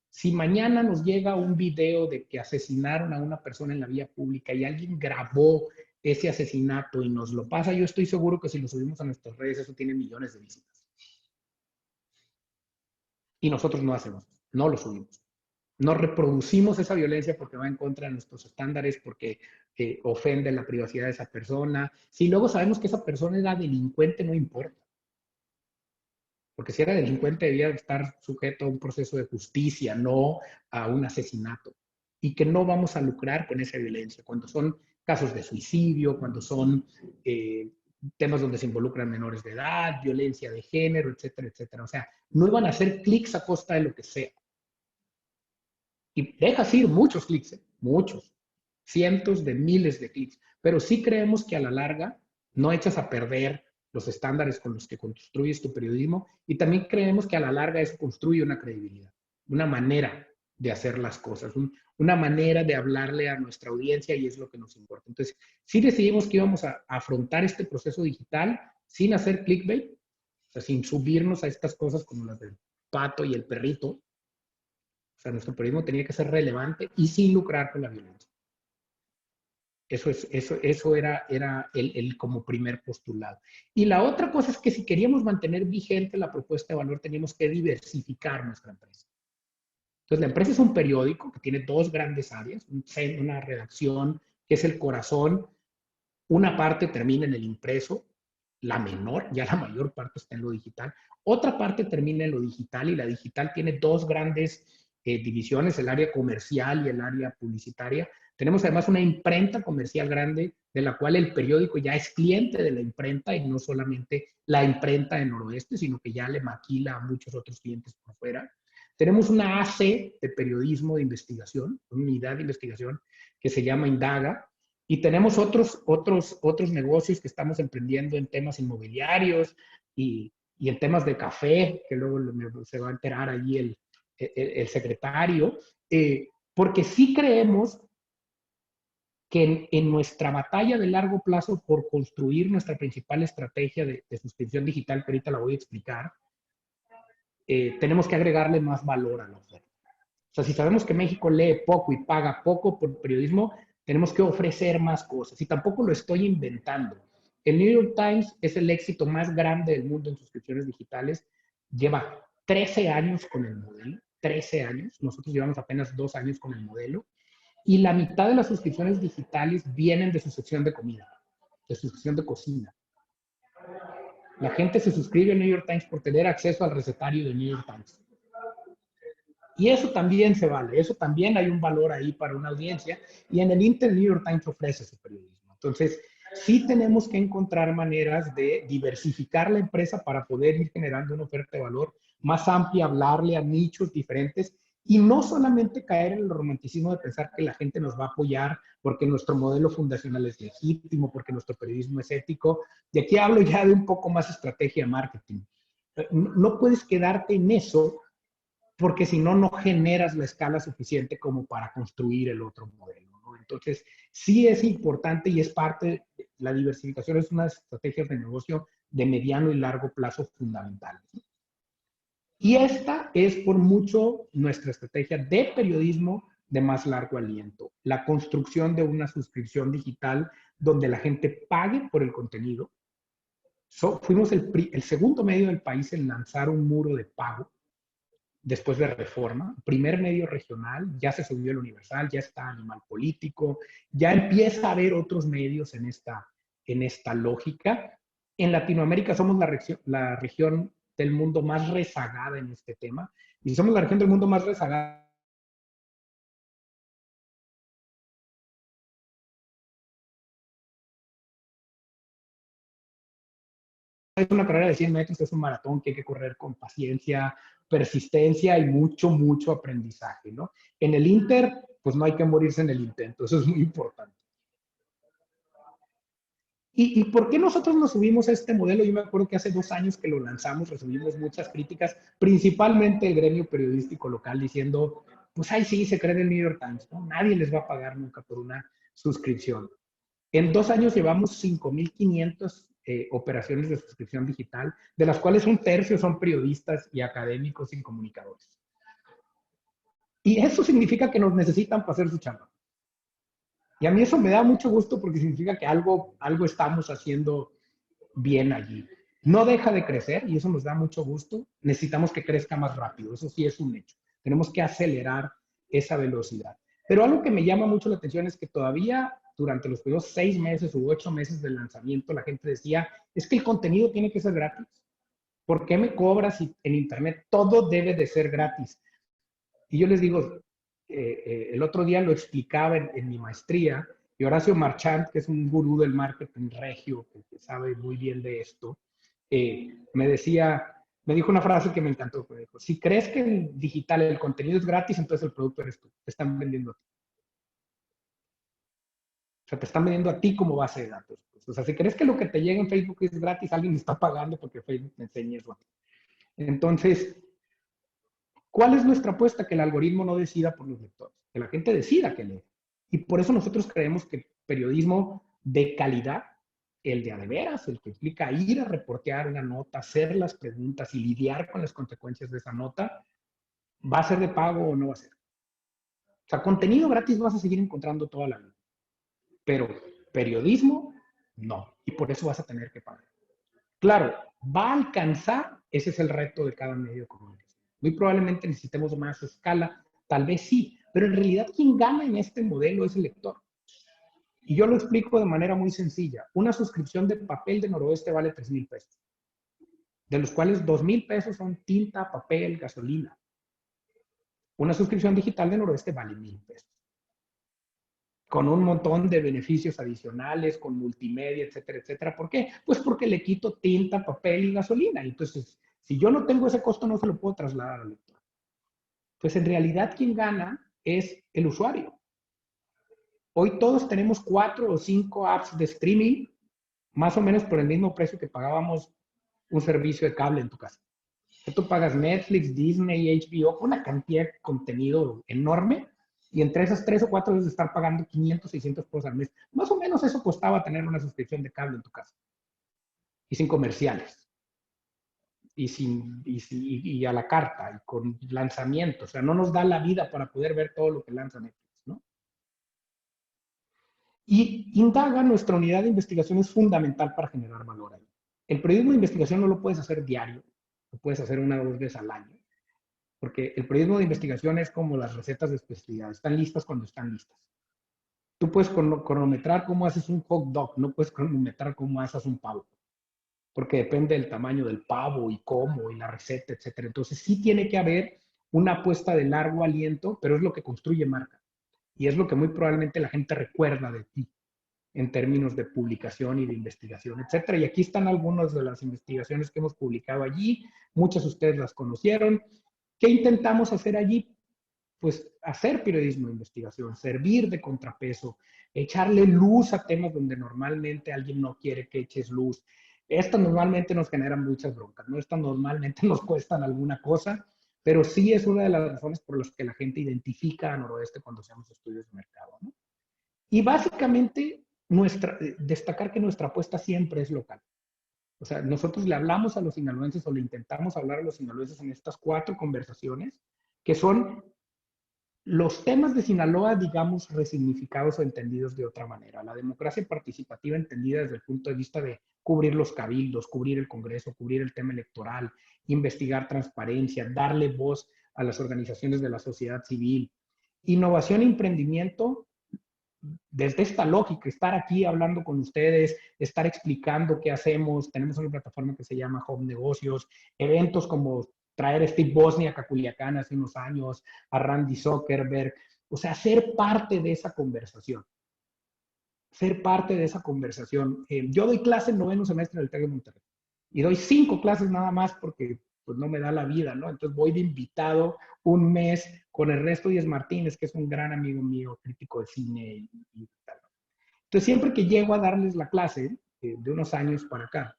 [SPEAKER 1] Si mañana nos llega un video de que asesinaron a una persona en la vía pública y alguien grabó ese asesinato y nos lo pasa, yo estoy seguro que si lo subimos a nuestras redes, eso tiene millones de visitas. Y nosotros no hacemos, no lo subimos. No reproducimos esa violencia porque va en contra de nuestros estándares, porque ofende la privacidad de esa persona. Si luego sabemos que esa persona era delincuente, no importa. Porque si era delincuente debía estar sujeto a un proceso de justicia, no a un asesinato. Y que no vamos a lucrar con esa violencia. Cuando son casos de suicidio, cuando son temas donde se involucran menores de edad, violencia de género, etcétera, etcétera. O sea, no iban a hacer clics a costa de lo que sea. Y dejas ir muchos clics, muchos, cientos de miles de clics, pero sí creemos que a la larga no echas a perder los estándares con los que construyes tu periodismo, y también creemos que a la larga eso construye una credibilidad, una manera de hacer las cosas, una manera de hablarle a nuestra audiencia, y es lo que nos importa. Entonces, sí decidimos que íbamos a afrontar este proceso digital sin hacer clickbait, o sea, sin subirnos a estas cosas como las del pato y el perrito. O sea, nuestro periodismo tenía que ser relevante y sin lucrar con la violencia. Eso era el como primer postulado. Y la otra cosa es que si queríamos mantener vigente la propuesta de valor, teníamos que diversificar nuestra empresa. Entonces, la empresa es un periódico que tiene dos grandes áreas, una redacción que es el corazón. Una parte termina en el impreso, la menor, ya la mayor parte está en lo digital. Otra parte termina en lo digital, y la digital tiene dos grandes divisiones, el área comercial y el área publicitaria. Tenemos además una imprenta comercial grande, de la cual el periódico ya es cliente de la imprenta, y no solamente la imprenta de Noroeste, sino que ya le maquila a muchos otros clientes por fuera. Tenemos una AC de periodismo de investigación, una unidad de investigación que se llama Indaga, y tenemos otros negocios que estamos emprendiendo en temas inmobiliarios y en temas de café, que luego se va a enterar allí el secretario, porque sí creemos que en nuestra batalla de largo plazo por construir nuestra principal estrategia de suscripción digital, que ahorita la voy a explicar, tenemos que agregarle más valor a la oferta. O sea, si sabemos que México lee poco y paga poco por periodismo, tenemos que ofrecer más cosas. Y tampoco lo estoy inventando. El New York Times es el éxito más grande del mundo en suscripciones digitales. Lleva 13 años con el modelo, 13 años. Nosotros llevamos apenas 2 años con el modelo. Y la mitad de las suscripciones digitales vienen de su sección de comida, de su sección de cocina. La gente se suscribe al New York Times por tener acceso al recetario del New York Times. Y eso también se vale, eso también hay un valor ahí para una audiencia. Y en el Inter, New York Times ofrece ese periodismo. Entonces, sí tenemos que encontrar maneras de diversificar la empresa para poder ir generando una oferta de valor más amplia, hablarle a nichos diferentes y no solamente caer en el romanticismo de pensar que la gente nos va a apoyar porque nuestro modelo fundacional es legítimo, porque nuestro periodismo es ético. Y aquí hablo ya de un poco más estrategia de marketing. No puedes quedarte en eso porque si no, no generas la escala suficiente como para construir el otro modelo, ¿no? Entonces, sí es importante y es parte, la diversificación es una de las estrategias de negocio de mediano y largo plazo fundamentales, ¿no? Y esta es por mucho nuestra estrategia de periodismo de más largo aliento, la construcción de una suscripción digital donde la gente pague por el contenido. Fuimos el segundo medio del país en lanzar un muro de pago después de Reforma, primer medio regional, ya se subió el Universal, ya está Animal Político, ya empieza a haber otros medios en esta lógica. En Latinoamérica somos la región del mundo más rezagada en este tema, y si somos la región del mundo más rezagada, es una carrera de 100 metros, es un maratón que hay que correr con paciencia, persistencia y mucho, mucho aprendizaje, ¿no? En el Inter, pues no hay que morirse en el intento, eso es muy importante. ¿Y por qué nosotros nos subimos a este modelo? Yo me acuerdo que hace 2 años que lo lanzamos, recibimos muchas críticas, principalmente el gremio periodístico local diciendo, pues ahí sí, se cree en el New York Times, ¿no? Nadie les va a pagar nunca por una suscripción. En 2 años llevamos 5,500 operaciones de suscripción digital, de las cuales un tercio son periodistas y académicos y comunicadores. Y eso significa que nos necesitan para hacer su chamba. Y a mí eso me da mucho gusto porque significa que algo estamos haciendo bien allí. No deja de crecer y eso nos da mucho gusto. Necesitamos que crezca más rápido, eso sí es un hecho. Tenemos que acelerar esa velocidad. Pero algo que me llama mucho la atención es que todavía durante los primeros 6 meses u 8 meses del lanzamiento la gente decía, es que el contenido tiene que ser gratis. ¿Por qué me cobras si en Internet todo debe de ser gratis? Y yo les digo, el otro día lo explicaba en mi maestría, y Horacio Marchant, que es un gurú del marketing regio, que sabe muy bien de esto, me dijo una frase que me encantó. Me dijo, si crees que en digital el contenido es gratis, entonces el producto eres tú. Te están vendiendo a ti. O sea, te están vendiendo a ti como base de datos. O sea, si crees que lo que te llega en Facebook es gratis, alguien está pagando porque Facebook te enseña eso a ti. Entonces, ¿cuál es nuestra apuesta? Que el algoritmo no decida por los lectores, que la gente decida qué lee. Y por eso nosotros creemos que periodismo de calidad, el de a de veras, el que implica ir a reportear una nota, hacer las preguntas y lidiar con las consecuencias de esa nota, ¿va a ser de pago o no va a ser? O sea, contenido gratis vas a seguir encontrando toda la vida, pero periodismo, no. Y por eso vas a tener que pagar. Claro, va a alcanzar, ese es el reto de cada medio de comunicación. Muy probablemente necesitemos más escala, tal vez sí, pero en realidad quien gana en este modelo es el lector. Y yo lo explico de manera muy sencilla. Una suscripción de papel de Noroeste vale 3,000 pesos, de los cuales 2,000 pesos son tinta, papel, gasolina. Una suscripción digital de Noroeste vale 1,000 pesos, con un montón de beneficios adicionales, con multimedia, etcétera, etcétera. ¿Por qué? Pues porque le quito tinta, papel y gasolina. Entonces, si yo no tengo ese costo, no se lo puedo trasladar al lector. Pues en realidad quien gana es el usuario. Hoy todos tenemos 4 o 5 apps de streaming, más o menos por el mismo precio que pagábamos un servicio de cable en tu casa. Que tú pagas Netflix, Disney, HBO, una cantidad de contenido enorme, y entre esas 3 o 4 debes de estar pagando 500, 600 pesos al mes. Más o menos eso costaba tener una suscripción de cable en tu casa. Y sin comerciales. Y a la carta, y con lanzamientos. O sea, no nos da la vida para poder ver todo lo que lanza Netflix, ¿no? Y Indaga, nuestra unidad de investigación, es fundamental para generar valor ahí. El periodismo de investigación no lo puedes hacer diario, lo puedes hacer 1 o 2 veces al año. porque el periodismo de investigación es como las recetas de especialidad, están listas cuando están listas. Tú puedes cronometrar cómo haces un hot dog, no puedes cronometrar cómo haces un pavo, porque depende del tamaño del pavo y cómo y la receta, etcétera. Entonces sí tiene que haber una apuesta de largo aliento, pero es lo que construye marca y es lo que muy probablemente la gente recuerda de ti en términos de publicación y de investigación, etcétera. Y aquí están algunas de las investigaciones que hemos publicado allí, muchas de ustedes las conocieron. ¿Qué intentamos hacer allí? Pues hacer periodismo de investigación, servir de contrapeso, echarle luz a temas donde normalmente alguien no quiere que eches luz. Estas normalmente nos generan muchas broncas, ¿no? Estas normalmente nos cuestan alguna cosa, pero sí es una de las razones por las que la gente identifica a Noroeste cuando hacemos estudios de mercado, ¿no? Y básicamente, destacar que nuestra apuesta siempre es local. O sea, nosotros le hablamos a los sinaloenses o le intentamos hablar a los sinaloenses en estas 4 conversaciones, que son los temas de Sinaloa, digamos, resignificados o entendidos de otra manera. La democracia participativa entendida desde el punto de vista de cubrir los cabildos, cubrir el Congreso, cubrir el tema electoral, investigar transparencia, darle voz a las organizaciones de la sociedad civil. Innovación e emprendimiento desde esta lógica, estar aquí hablando con ustedes, estar explicando qué hacemos. Tenemos una plataforma que se llama Home Negocios, eventos como traer a Steve Wozniak a Culiacán hace unos años, a Randy Zuckerberg, o sea, ser parte de esa conversación. Ser parte de esa conversación. Yo doy clase en 9º semestre del TEC de Monterrey y doy 5 clases nada más porque pues no me da la vida, ¿no? Entonces voy de invitado un mes con Ernesto Díez Martínez, que es un gran amigo mío, crítico de cine y tal. Entonces siempre que llego a darles la clase, de unos años para acá,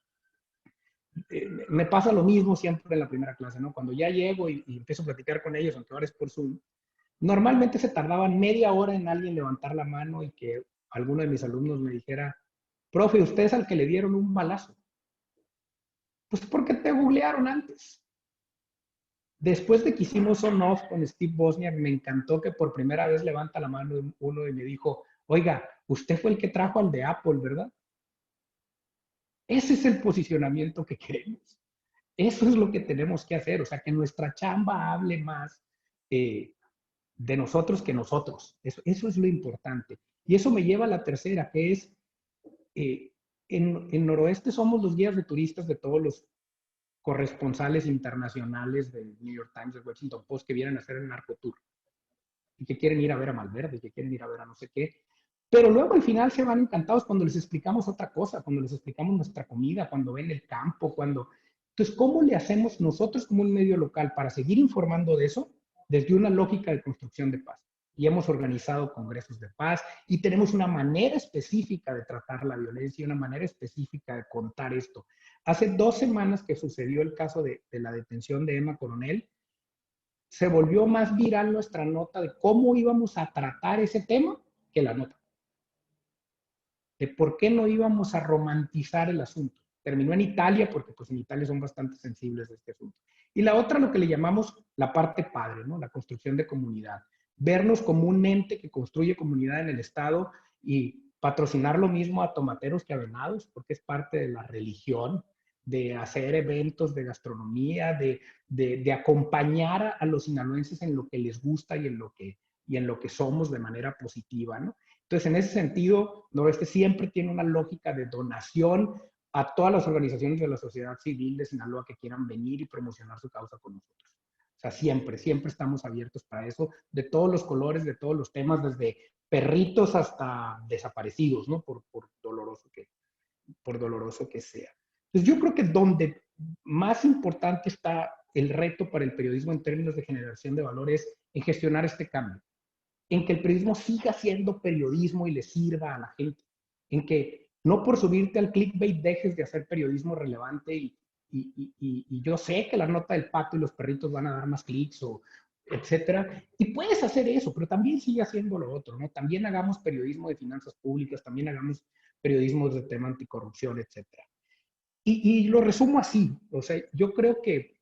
[SPEAKER 1] me pasa lo mismo siempre en la primera clase, ¿no? Cuando ya llego y empiezo a platicar con ellos, aunque ahora es por Zoom, normalmente se tardaban media hora en alguien levantar la mano y que alguno de mis alumnos me dijera, profe, usted es al que le dieron un balazo. Pues porque te googlearon antes. Después de que hicimos on-off con Steve Wozniak, me encantó que por primera vez levanta la mano uno y me dijo, oiga, usted fue el que trajo al de Apple, ¿verdad? Ese es el posicionamiento que queremos. Eso es lo que tenemos que hacer, o sea, que nuestra chamba hable más de nosotros que nosotros. Eso es lo importante. Y eso me lleva a la tercera, que es, en Noroeste somos los guías de turistas de todos los corresponsales internacionales del New York Times, del Washington Post, que vienen a hacer el narcotour y que quieren ir a ver a Malverde, que quieren ir a ver a no sé qué. Pero luego al final se van encantados cuando les explicamos otra cosa, cuando les explicamos nuestra comida, cuando ven el campo, cuando... Entonces, ¿cómo le hacemos nosotros como un medio local para seguir informando de eso desde una lógica de construcción de paz? Y hemos organizado congresos de paz y tenemos una manera específica de tratar la violencia y una manera específica de contar esto. Hace 2 semanas que sucedió el caso de la detención de Emma Coronel, se volvió más viral nuestra nota de cómo íbamos a tratar ese tema que la nota. De por qué no íbamos a romantizar el asunto. Terminó en Italia porque pues en Italia son bastante sensibles de este asunto. Y la otra, lo que le llamamos la parte padre, ¿no? La construcción de comunidad. Vernos como un ente que construye comunidad en el Estado y patrocinar lo mismo a tomateros que a venados, porque es parte de la religión, de hacer eventos de gastronomía, de acompañar a los sinaloenses en lo que les gusta y en lo que somos de manera positiva, ¿no? Entonces, en ese sentido, Noroeste siempre tiene una lógica de donación a todas las organizaciones de la sociedad civil de Sinaloa que quieran venir y promocionar su causa con nosotros. O sea, siempre, siempre estamos abiertos para eso, de todos los colores, de todos los temas, desde perritos hasta desaparecidos, ¿no? Por doloroso que sea. Entonces, yo creo que donde más importante está el reto para el periodismo en términos de generación de valores en gestionar este cambio, en que el periodismo siga siendo periodismo y le sirva a la gente, en que no por subirte al clickbait dejes de hacer periodismo relevante y yo sé que la nota del pato y los perritos van a dar más clics o etcétera, y puedes hacer eso, pero también sigue haciendo lo otro, ¿no? También hagamos periodismo de finanzas públicas, también hagamos periodismo de tema anticorrupción, etcétera. Y lo resumo así, o sea, yo creo que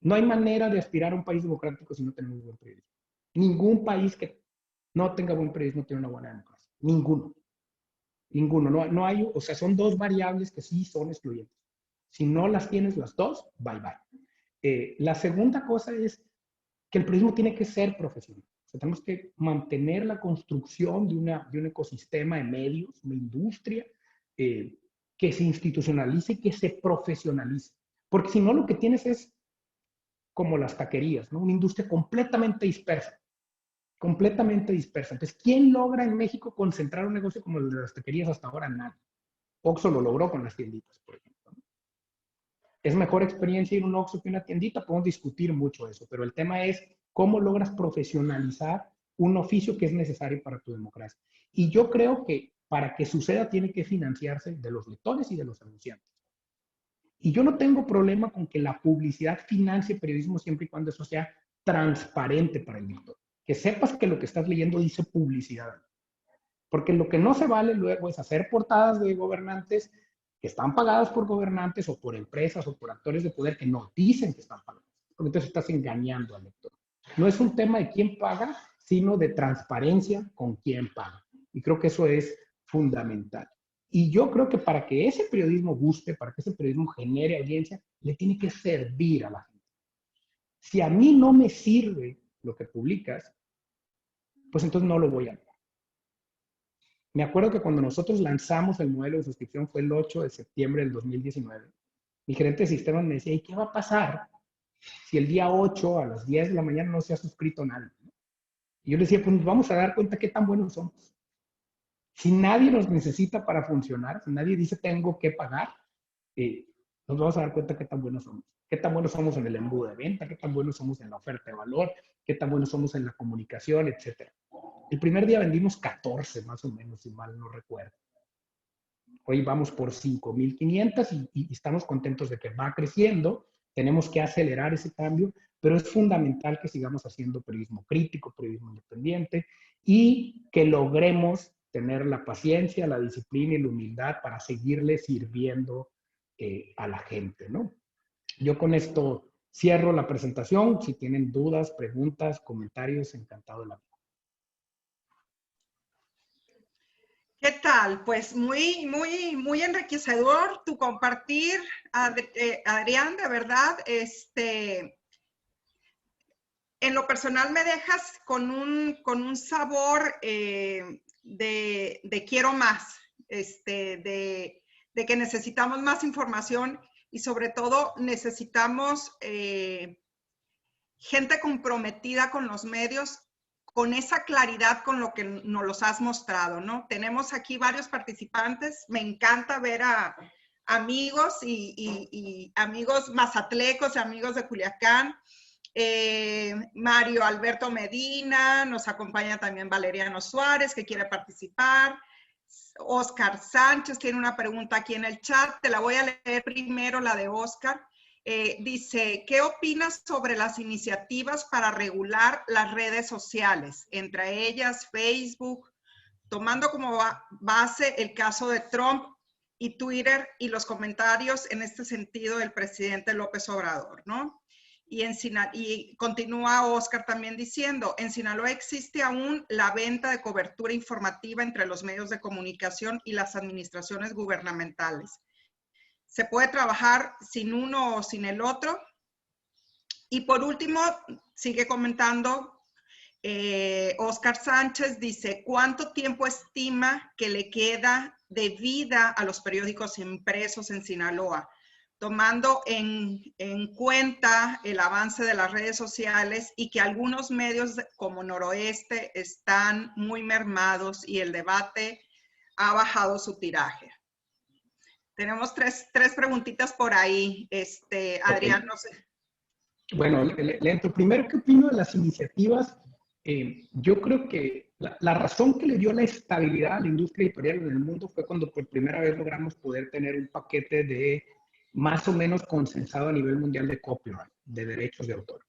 [SPEAKER 1] no hay manera de aspirar a un país democrático si no tenemos buen periodismo. Ningún país que no tenga buen periodismo tiene una buena democracia. Ninguno. Ninguno. No, no hay, o sea, son 2 variables que sí son excluyentes. Si no las tienes las 2, bye bye. La segunda cosa es, que el periodismo tiene que ser profesional. O sea, tenemos que mantener la construcción de un ecosistema de medios, una industria que se institucionalice, que se profesionalice. Porque si no, lo que tienes es como las taquerías, ¿no? Una industria completamente dispersa. Completamente dispersa. Entonces, ¿quién logra en México concentrar un negocio como el de las taquerías hasta ahora? Nadie. Oxxo lo logró con las tienditas, por ejemplo. ¿Es mejor experiencia ir a un Oxxo que una tiendita? Podemos discutir mucho eso, pero el tema es cómo logras profesionalizar un oficio que es necesario para tu democracia. Y yo creo que para que suceda tiene que financiarse de los lectores y de los anunciantes. Y yo no tengo problema con que la publicidad financie periodismo siempre y cuando eso sea transparente para el lector. Que sepas que lo que estás leyendo dice publicidad. Porque lo que no se vale luego es hacer portadas de gobernantes que están pagadas por gobernantes o por empresas o por actores de poder que no dicen que están pagadas. Porque entonces estás engañando al lector. No es un tema de quién paga, sino de transparencia con quién paga. Y creo que eso es fundamental. Y yo creo que para que ese periodismo guste, para que ese periodismo genere audiencia, le tiene que servir a la gente. Si a mí no me sirve lo que publicas, pues entonces no lo voy a ver. Me acuerdo que cuando nosotros lanzamos el modelo de suscripción fue el 8 de septiembre del 2019. Mi gerente de sistemas me decía, ¿y qué va a pasar si el día 8 a las 10 de la mañana no se ha suscrito nadie? Y yo le decía, pues nos vamos a dar cuenta qué tan buenos somos. Si nadie nos necesita para funcionar, si nadie dice tengo que pagar, nos vamos a dar cuenta qué tan buenos somos. Qué tan buenos somos en el embudo de venta, qué tan buenos somos en la oferta de valor, qué tan buenos somos en la comunicación, etc. El primer día vendimos 14, más o menos, si mal no recuerdo. Hoy vamos por 5,500 y estamos contentos de que va creciendo. Tenemos que acelerar ese cambio, pero es fundamental que sigamos haciendo periodismo crítico, periodismo independiente y que logremos tener la paciencia, la disciplina y la humildad para seguirle sirviendo a la gente, ¿no? Yo con esto cierro la presentación. Si tienen dudas, preguntas, comentarios, encantado de la vida.
[SPEAKER 2] ¿Qué tal? Pues muy enriquecedor tu compartir, Adrián, de verdad. En lo personal me dejas con un sabor de quiero más, de que necesitamos más información y sobre todo necesitamos gente comprometida con los medios, con esa claridad con lo que nos los has mostrado, ¿no? Tenemos aquí varios participantes. Me encanta ver a amigos y amigos mazatlecos, amigos de Culiacán. Mario Alberto Medina, nos acompaña también Valeriano Suárez, que quiere participar. Oscar Sánchez tiene una pregunta aquí en el chat. Te la voy a leer primero, la de Oscar. Dice, ¿qué opinas sobre las iniciativas para regular las redes sociales, entre ellas Facebook, tomando como base el caso de Trump y Twitter y los comentarios en este sentido del presidente López Obrador, ¿no? Y continúa Oscar también diciendo, en Sinaloa existe aún la venta de cobertura informativa entre los medios de comunicación y las administraciones gubernamentales. ¿Se puede trabajar sin uno o sin el otro? Y por último, sigue comentando, Oscar Sánchez dice, ¿cuánto tiempo estima que le queda de vida a los periódicos impresos en Sinaloa? Tomando en cuenta el avance de las redes sociales y que algunos medios como Noroeste están muy mermados y el debate ha bajado su tiraje. Tenemos tres preguntitas por ahí, Adrián, no sé.
[SPEAKER 1] Bueno, le entro. Primero, ¿qué opino de las iniciativas? Yo creo que la razón que le dio la estabilidad a la industria editorial en el mundo fue cuando por primera vez logramos poder tener un paquete de más o menos consensado a nivel mundial de copyright, de derechos de autor.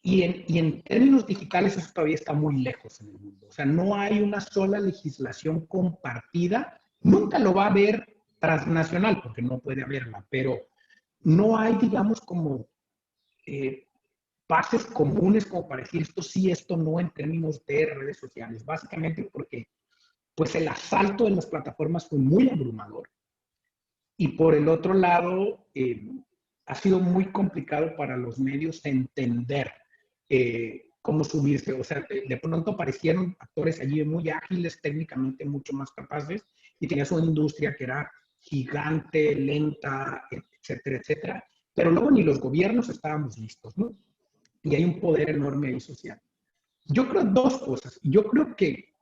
[SPEAKER 1] Y en términos digitales eso todavía está muy lejos en el mundo. O sea, no hay una sola legislación compartida. Nunca lo va a haber transnacional, porque no puede haberla, pero no hay, digamos, como bases comunes como para decir esto sí, esto no en términos de redes sociales. Básicamente porque pues el asalto de las plataformas fue muy abrumador. Y por el otro lado, ha sido muy complicado para los medios entender cómo subirse. O sea, de pronto aparecieron actores allí muy ágiles, técnicamente mucho más capaces, y tenías una industria que era gigante, lenta, etcétera, etcétera. Pero luego ni los gobiernos estábamos listos, ¿no? Y hay un poder enorme ahí social. Yo creo dos cosas. Yo creo que,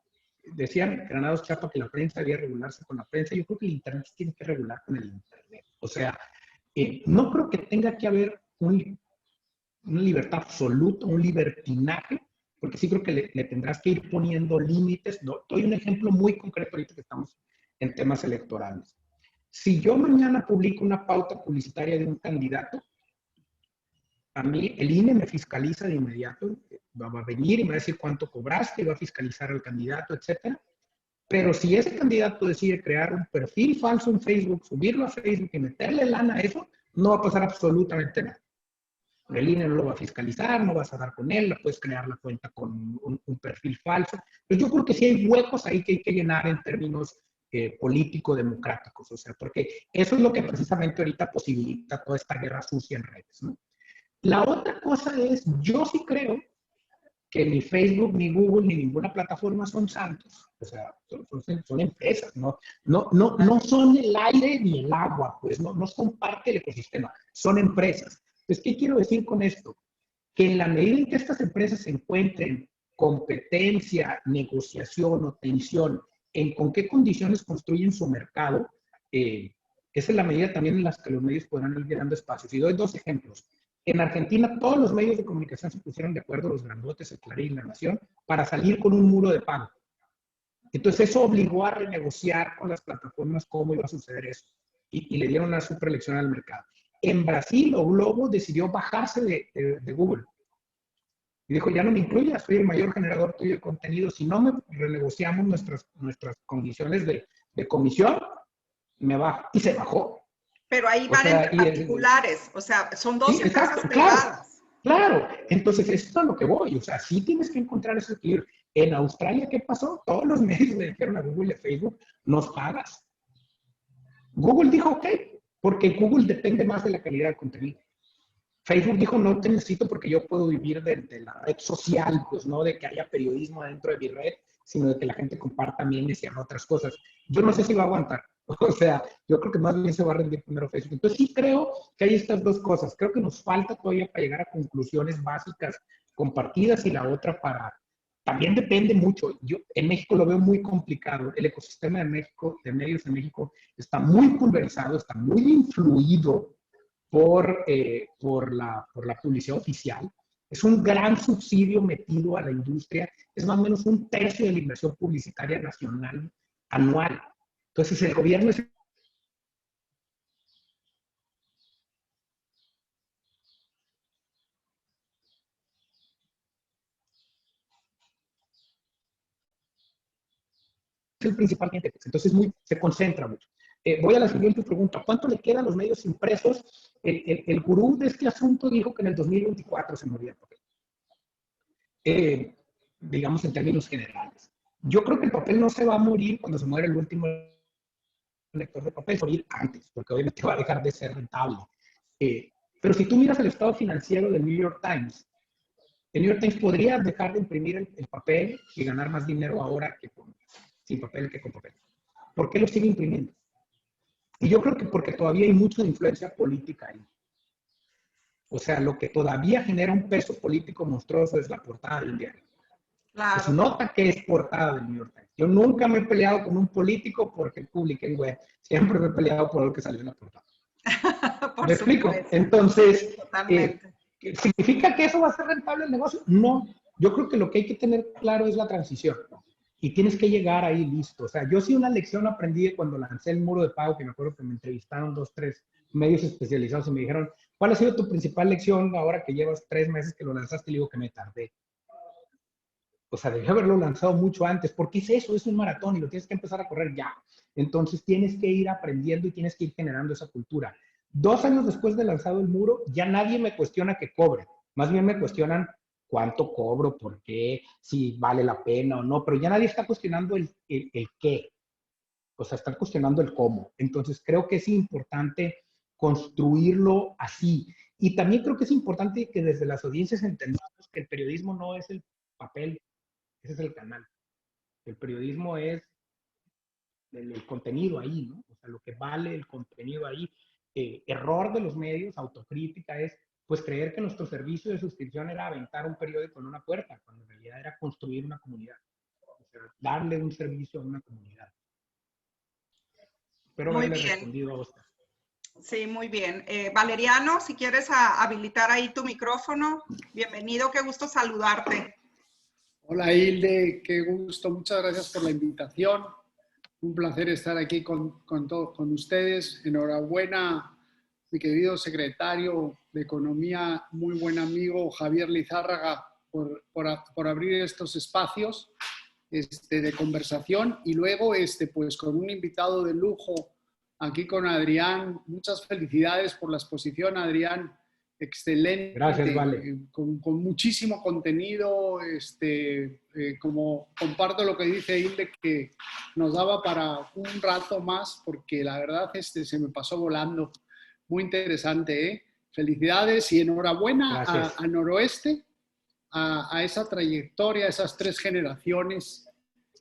[SPEAKER 1] decían Granados Chapa que la prensa debía regularse con la prensa. Yo creo que el Internet se tiene que regular con el Internet. O sea, no creo que tenga que haber una libertad absoluta, un libertinaje, porque sí creo que le tendrás que ir poniendo límites. Doy un ejemplo muy concreto ahorita que estamos en temas electorales. Si yo mañana publico una pauta publicitaria de un candidato, a mí el INE me fiscaliza de inmediato, va a venir y me va a decir cuánto cobraste, va a fiscalizar al candidato, etcétera. Pero si ese candidato decide crear un perfil falso en Facebook, subirlo a Facebook y meterle lana a eso, no va a pasar absolutamente nada. El INE no lo va a fiscalizar, no vas a dar con él, puedes crear la cuenta con un perfil falso. Pero yo creo que sí hay huecos ahí que hay que llenar en términos político-democráticos, o sea, porque eso es lo que precisamente ahorita posibilita toda esta guerra sucia en redes, ¿no? La otra cosa es, yo sí creo que ni Facebook, ni Google, ni ninguna plataforma son santos. O sea, son empresas, no son el aire ni el agua, pues no son parte del ecosistema, son empresas. Entonces, ¿qué quiero decir con esto? Que en la medida en que estas empresas se encuentren competencia, negociación o tensión en con qué condiciones construyen su mercado, esa es la medida también en la que los medios podrán ir dando espacios. Y doy dos ejemplos. En Argentina, todos los medios de comunicación se pusieron de acuerdo, los grandotes, el Clarín, La Nación, para salir con un muro de pago. Entonces, eso obligó a renegociar con las plataformas cómo iba a suceder eso. Y le dieron una superelección al mercado. En Brasil, O Globo decidió bajarse de Google. Y dijo, ya no me incluyas, soy el mayor generador tuyo de contenido. Si no me renegociamos nuestras condiciones de comisión, me bajo. Y se bajó.
[SPEAKER 2] Pero ahí van entre particulares, o sea, son dos
[SPEAKER 1] sí,
[SPEAKER 2] empresas
[SPEAKER 1] exacto,
[SPEAKER 2] privadas.
[SPEAKER 1] Claro, entonces eso es a lo que voy, o sea, sí tienes que encontrar ese equilibrio. En Australia, ¿qué pasó? Todos los medios le dijeron a Google y a Facebook, nos pagas. Google dijo, ok, porque Google depende más de la calidad del contenido. Facebook dijo, no te necesito porque yo puedo vivir de la red social, pues no de que haya periodismo dentro de mi red, sino de que la gente comparta memes y haga otras cosas. Yo no sé si va a aguantar. O sea, yo creo que más bien se va a rendir primero Facebook. Entonces sí creo que hay estas dos cosas. Creo que nos falta todavía para llegar a conclusiones básicas compartidas y la otra para... También depende mucho. Yo en México lo veo muy complicado. El ecosistema de México, de medios en México, está muy pulverizado, está muy influido por la publicidad oficial. Es un gran subsidio metido a la industria. Es más o menos un tercio de la inversión publicitaria nacional anual. Entonces, el gobierno es el principal cliente. Entonces, se concentra mucho. Voy a la siguiente pregunta. ¿Cuánto le quedan a los medios impresos? El gurú de este asunto dijo que en el 2024 se moría el papel. Digamos en términos generales. Yo creo que el papel no se va a morir cuando se muere el último lector de papel, morir antes, porque obviamente va a dejar de ser rentable. Pero si tú miras el estado financiero del New York Times, el New York Times podría dejar de imprimir el papel y ganar más dinero ahora que sin papel que con papel. ¿Por qué lo sigue imprimiendo? Y yo creo que porque todavía hay mucha influencia política ahí. O sea, lo que todavía genera un peso político monstruoso es la portada del diario.
[SPEAKER 2] Claro.
[SPEAKER 1] Se nota que es portada del New York Times. Yo nunca me he peleado con un político porque publique en web. Siempre me he peleado por lo que salió en la portada. ¿Me explico? Entonces, ¿significa que eso va a ser rentable el negocio? No. Yo creo que lo que hay que tener claro es la transición. Y tienes que llegar ahí listo. O sea, yo sí una lección aprendí cuando lancé el muro de pago, que me acuerdo que me entrevistaron 2, 3 medios especializados y me dijeron, ¿cuál ha sido tu principal lección ahora que llevas 3 meses que lo lanzaste? Y digo que me tardé. O sea, debí haberlo lanzado mucho antes, porque es eso, es un maratón y lo tienes que empezar a correr ya. Entonces tienes que ir aprendiendo y tienes que ir generando esa cultura. 2 años después de lanzado el muro, ya nadie me cuestiona que cobre. Más bien me cuestionan cuánto cobro, por qué, si vale la pena o no, pero ya nadie está cuestionando el qué. O sea, están cuestionando el cómo. Entonces creo que es importante construirlo así. Y también creo que es importante que desde las audiencias entendamos que el periodismo no es el papel, ese es el canal. El periodismo es el contenido ahí, ¿no? O sea, lo que vale el contenido ahí. Error de los medios, autocrítica, es pues creer que nuestro servicio de suscripción era aventar un periódico en una puerta, cuando en realidad era construir una comunidad. O sea, darle un servicio a una comunidad. Espero
[SPEAKER 2] Muy
[SPEAKER 1] haberle
[SPEAKER 2] bien.
[SPEAKER 1] respondido a Oscar.
[SPEAKER 2] Sí, muy bien. Valeriano, si quieres habilitar ahí tu micrófono. Bienvenido, qué gusto saludarte.
[SPEAKER 3] Hola Hilde, qué gusto, muchas gracias por la invitación. Un placer estar aquí con ustedes. Enhorabuena, mi querido secretario de Economía, muy buen amigo Javier Lizárraga, por abrir estos espacios de conversación. Y luego, pues con un invitado de lujo aquí con Adrián. Muchas felicidades por la exposición, Adrián. Excelente.
[SPEAKER 1] Gracias, Vale.
[SPEAKER 3] Con muchísimo contenido. Como comparto lo que dice Hilde, que nos daba para un rato más, porque la verdad se me pasó volando. Muy interesante, ¿eh? Felicidades y enhorabuena a Noroeste, a esa trayectoria, a esas 3 generaciones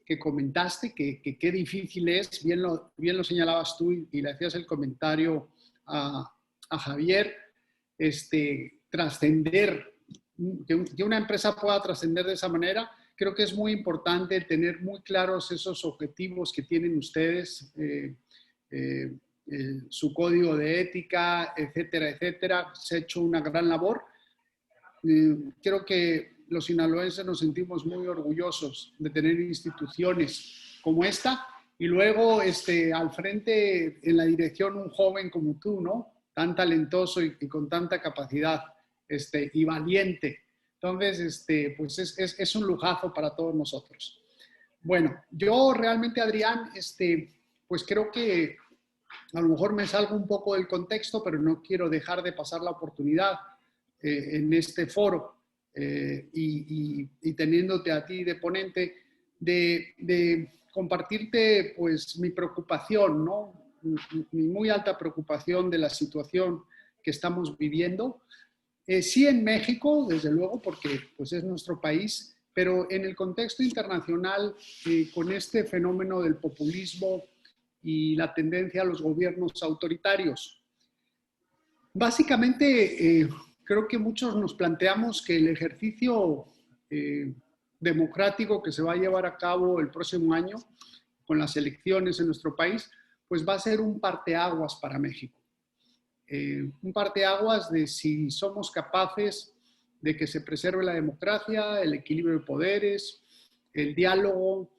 [SPEAKER 3] que comentaste, que qué difícil es, bien lo señalabas tú y le hacías el comentario a Javier, trascender, que una empresa pueda trascender de esa manera. Creo que es muy importante tener muy claros esos objetivos que tienen ustedes, su código de ética, etcétera, etcétera. Se ha hecho una gran labor. Creo que los sinaloenses nos sentimos muy orgullosos de tener instituciones como esta y luego al frente, en la dirección, un joven como tú, ¿no? Tan talentoso y con tanta capacidad y valiente. Entonces, pues es un lujazo para todos nosotros. Bueno, yo realmente, Adrián, pues creo que a lo mejor me salgo un poco del contexto, pero no quiero dejar de pasar la oportunidad en este foro y teniéndote a ti de ponente, de compartirte pues mi preocupación, ¿no? Mi muy alta preocupación de la situación que estamos viviendo. Sí en México, desde luego, porque pues es nuestro país, pero en el contexto internacional, con este fenómeno del populismo y la tendencia a los gobiernos autoritarios. Básicamente, creo que muchos nos planteamos que el ejercicio democrático que se va a llevar a cabo el próximo año con las elecciones en nuestro país, pues va a ser un parteaguas para México. Un parteaguas de si somos capaces de que se preserve la democracia, el equilibrio de poderes, el diálogo,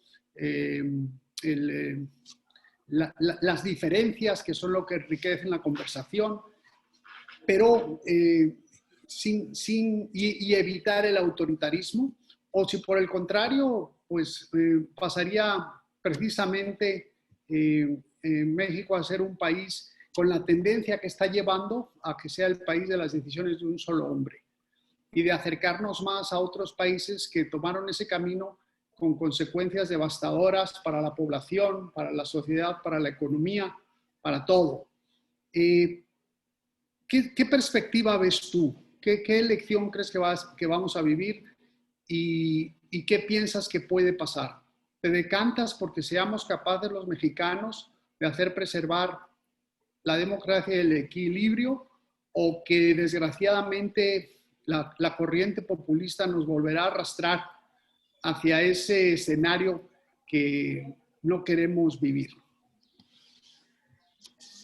[SPEAKER 3] las diferencias que son lo que enriquecen la conversación, pero y evitar el autoritarismo, o si por el contrario, pues pasaría precisamente México a ser un país con la tendencia que está llevando a que sea el país de las decisiones de un solo hombre y de acercarnos más a otros países que tomaron ese camino con consecuencias devastadoras para la población, para la sociedad, para la economía, para todo. ¿Qué perspectiva ves tú? ¿Qué elección crees que vamos a vivir? ¿Y qué piensas que puede pasar? ¿Te decantas porque seamos capaces los mexicanos de hacer preservar la democracia y el equilibrio, o que desgraciadamente la corriente populista nos volverá a arrastrar hacia ese escenario que no queremos vivir?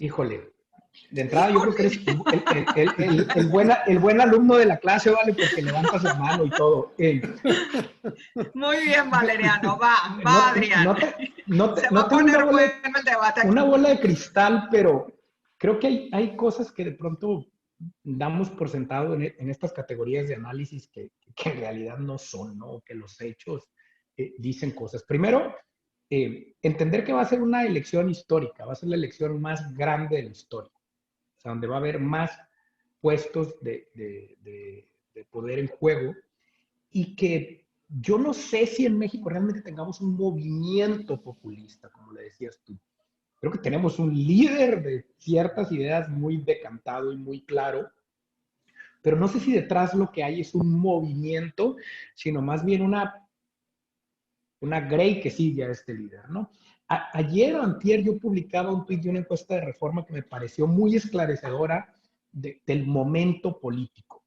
[SPEAKER 1] Híjole, de entrada yo creo que eres el buen alumno de la clase, Vale, porque levantas la mano y todo.
[SPEAKER 2] Muy bien, Valeriano, va Adrián. Se va a poner bueno el debate aquí.
[SPEAKER 1] Una bola de cristal, pero creo que hay cosas que de pronto damos por sentado en estas categorías de análisis que en realidad no son, ¿no? Que los hechos dicen cosas. Primero, entender que va a ser una elección histórica, va a ser la elección más grande de la historia, o sea, donde va a haber más puestos de poder en juego, y que yo no sé si en México realmente tengamos un movimiento populista, como le decías tú. Creo que tenemos un líder de ciertas ideas muy decantado y muy claro, pero no sé si detrás lo que hay es un movimiento, sino más bien una grey que sigue a este líder, ¿no? Ayer o antier yo publicaba un tweet de una encuesta de Reforma que me pareció muy esclarecedora del momento político,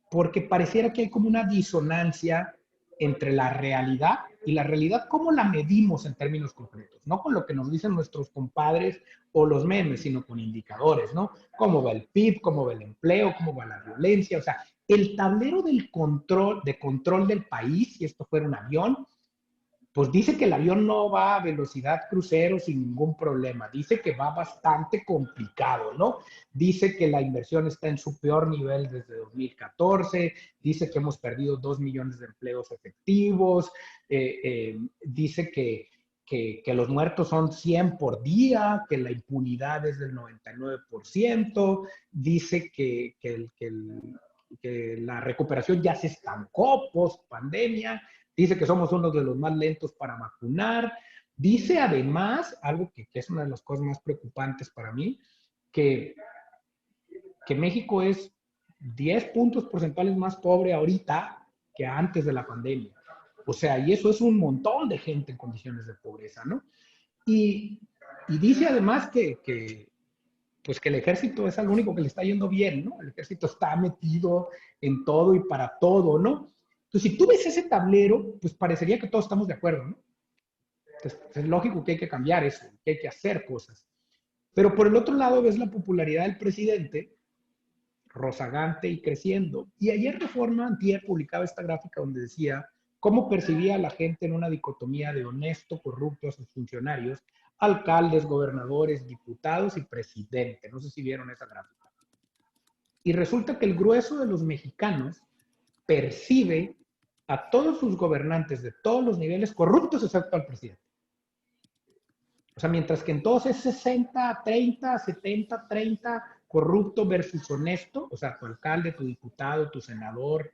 [SPEAKER 1] porque pareciera que hay como una disonancia entre la realidad y la realidad, ¿cómo la medimos en términos concretos? No con lo que nos dicen nuestros compadres o los memes, sino con indicadores, ¿no? ¿Cómo va el PIB? ¿Cómo va el empleo? ¿Cómo va la violencia? O sea, el tablero del control del país, si esto fuera un avión, pues dice que el avión no va a velocidad crucero sin ningún problema, dice que va bastante complicado, ¿no? Dice que la inversión está en su peor nivel desde 2014, dice que hemos perdido 2 millones de empleos efectivos, dice que los muertos son 100 por día, que la impunidad es del 99%, dice que la recuperación ya se estancó post pandemia. Dice que somos uno de los más lentos para vacunar. Dice además, algo que es una de las cosas más preocupantes para mí, que México es 10 puntos porcentuales más pobre ahorita que antes de la pandemia. O sea, y eso es un montón de gente en condiciones de pobreza, ¿no? Y dice además pues que el ejército es al único que le está yendo bien, ¿no? El ejército está metido en todo y para todo, ¿no? Entonces, si tú ves ese tablero, pues parecería que todos estamos de acuerdo, ¿no? Entonces, es lógico que hay que cambiar eso, que hay que hacer cosas. Pero por el otro lado ves la popularidad del presidente rozagante y creciendo. Y ayer Reforma antier publicaba esta gráfica donde decía cómo percibía a la gente en una dicotomía de honesto, corrupto a sus funcionarios, alcaldes, gobernadores, diputados y presidente. No sé si vieron esa gráfica. Y resulta que el grueso de los mexicanos percibe a todos sus gobernantes de todos los niveles corruptos excepto al presidente. O sea, mientras que entonces es 60, 30, 70, 30, corrupto versus honesto, o sea, tu alcalde, tu diputado, tu senador.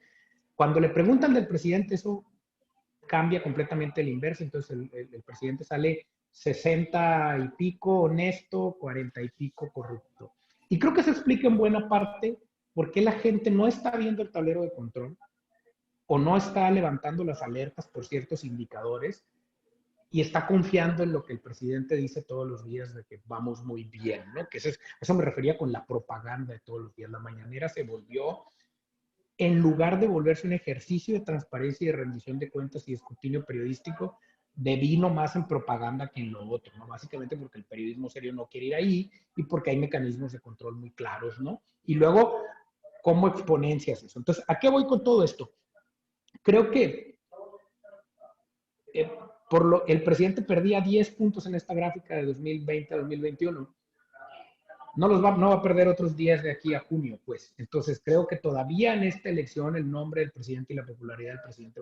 [SPEAKER 1] Cuando le preguntan del presidente, eso cambia completamente el inverso. Entonces el presidente sale 60 y pico honesto, 40 y pico corrupto. Y creo que se explica en buena parte por qué la gente no está viendo el tablero de control o no está levantando las alertas por ciertos indicadores y está confiando en lo que el presidente dice todos los días de que vamos muy bien, ¿no? Que eso me refería con la propaganda de todos los días. La mañanera se volvió, en lugar de volverse un ejercicio de transparencia y de rendición de cuentas y escrutinio periodístico, devino más en propaganda que en lo otro, ¿no? Básicamente porque el periodismo serio no quiere ir ahí y porque hay mecanismos de control muy claros, ¿no? Y luego, ¿cómo exponencias eso? Entonces, ¿a qué voy con todo esto? Creo que el presidente perdía 10 puntos en esta gráfica de 2020 a 2021. No va a perder otros 10 de aquí a junio, pues. Entonces, creo que todavía en esta elección el nombre del presidente y la popularidad del presidente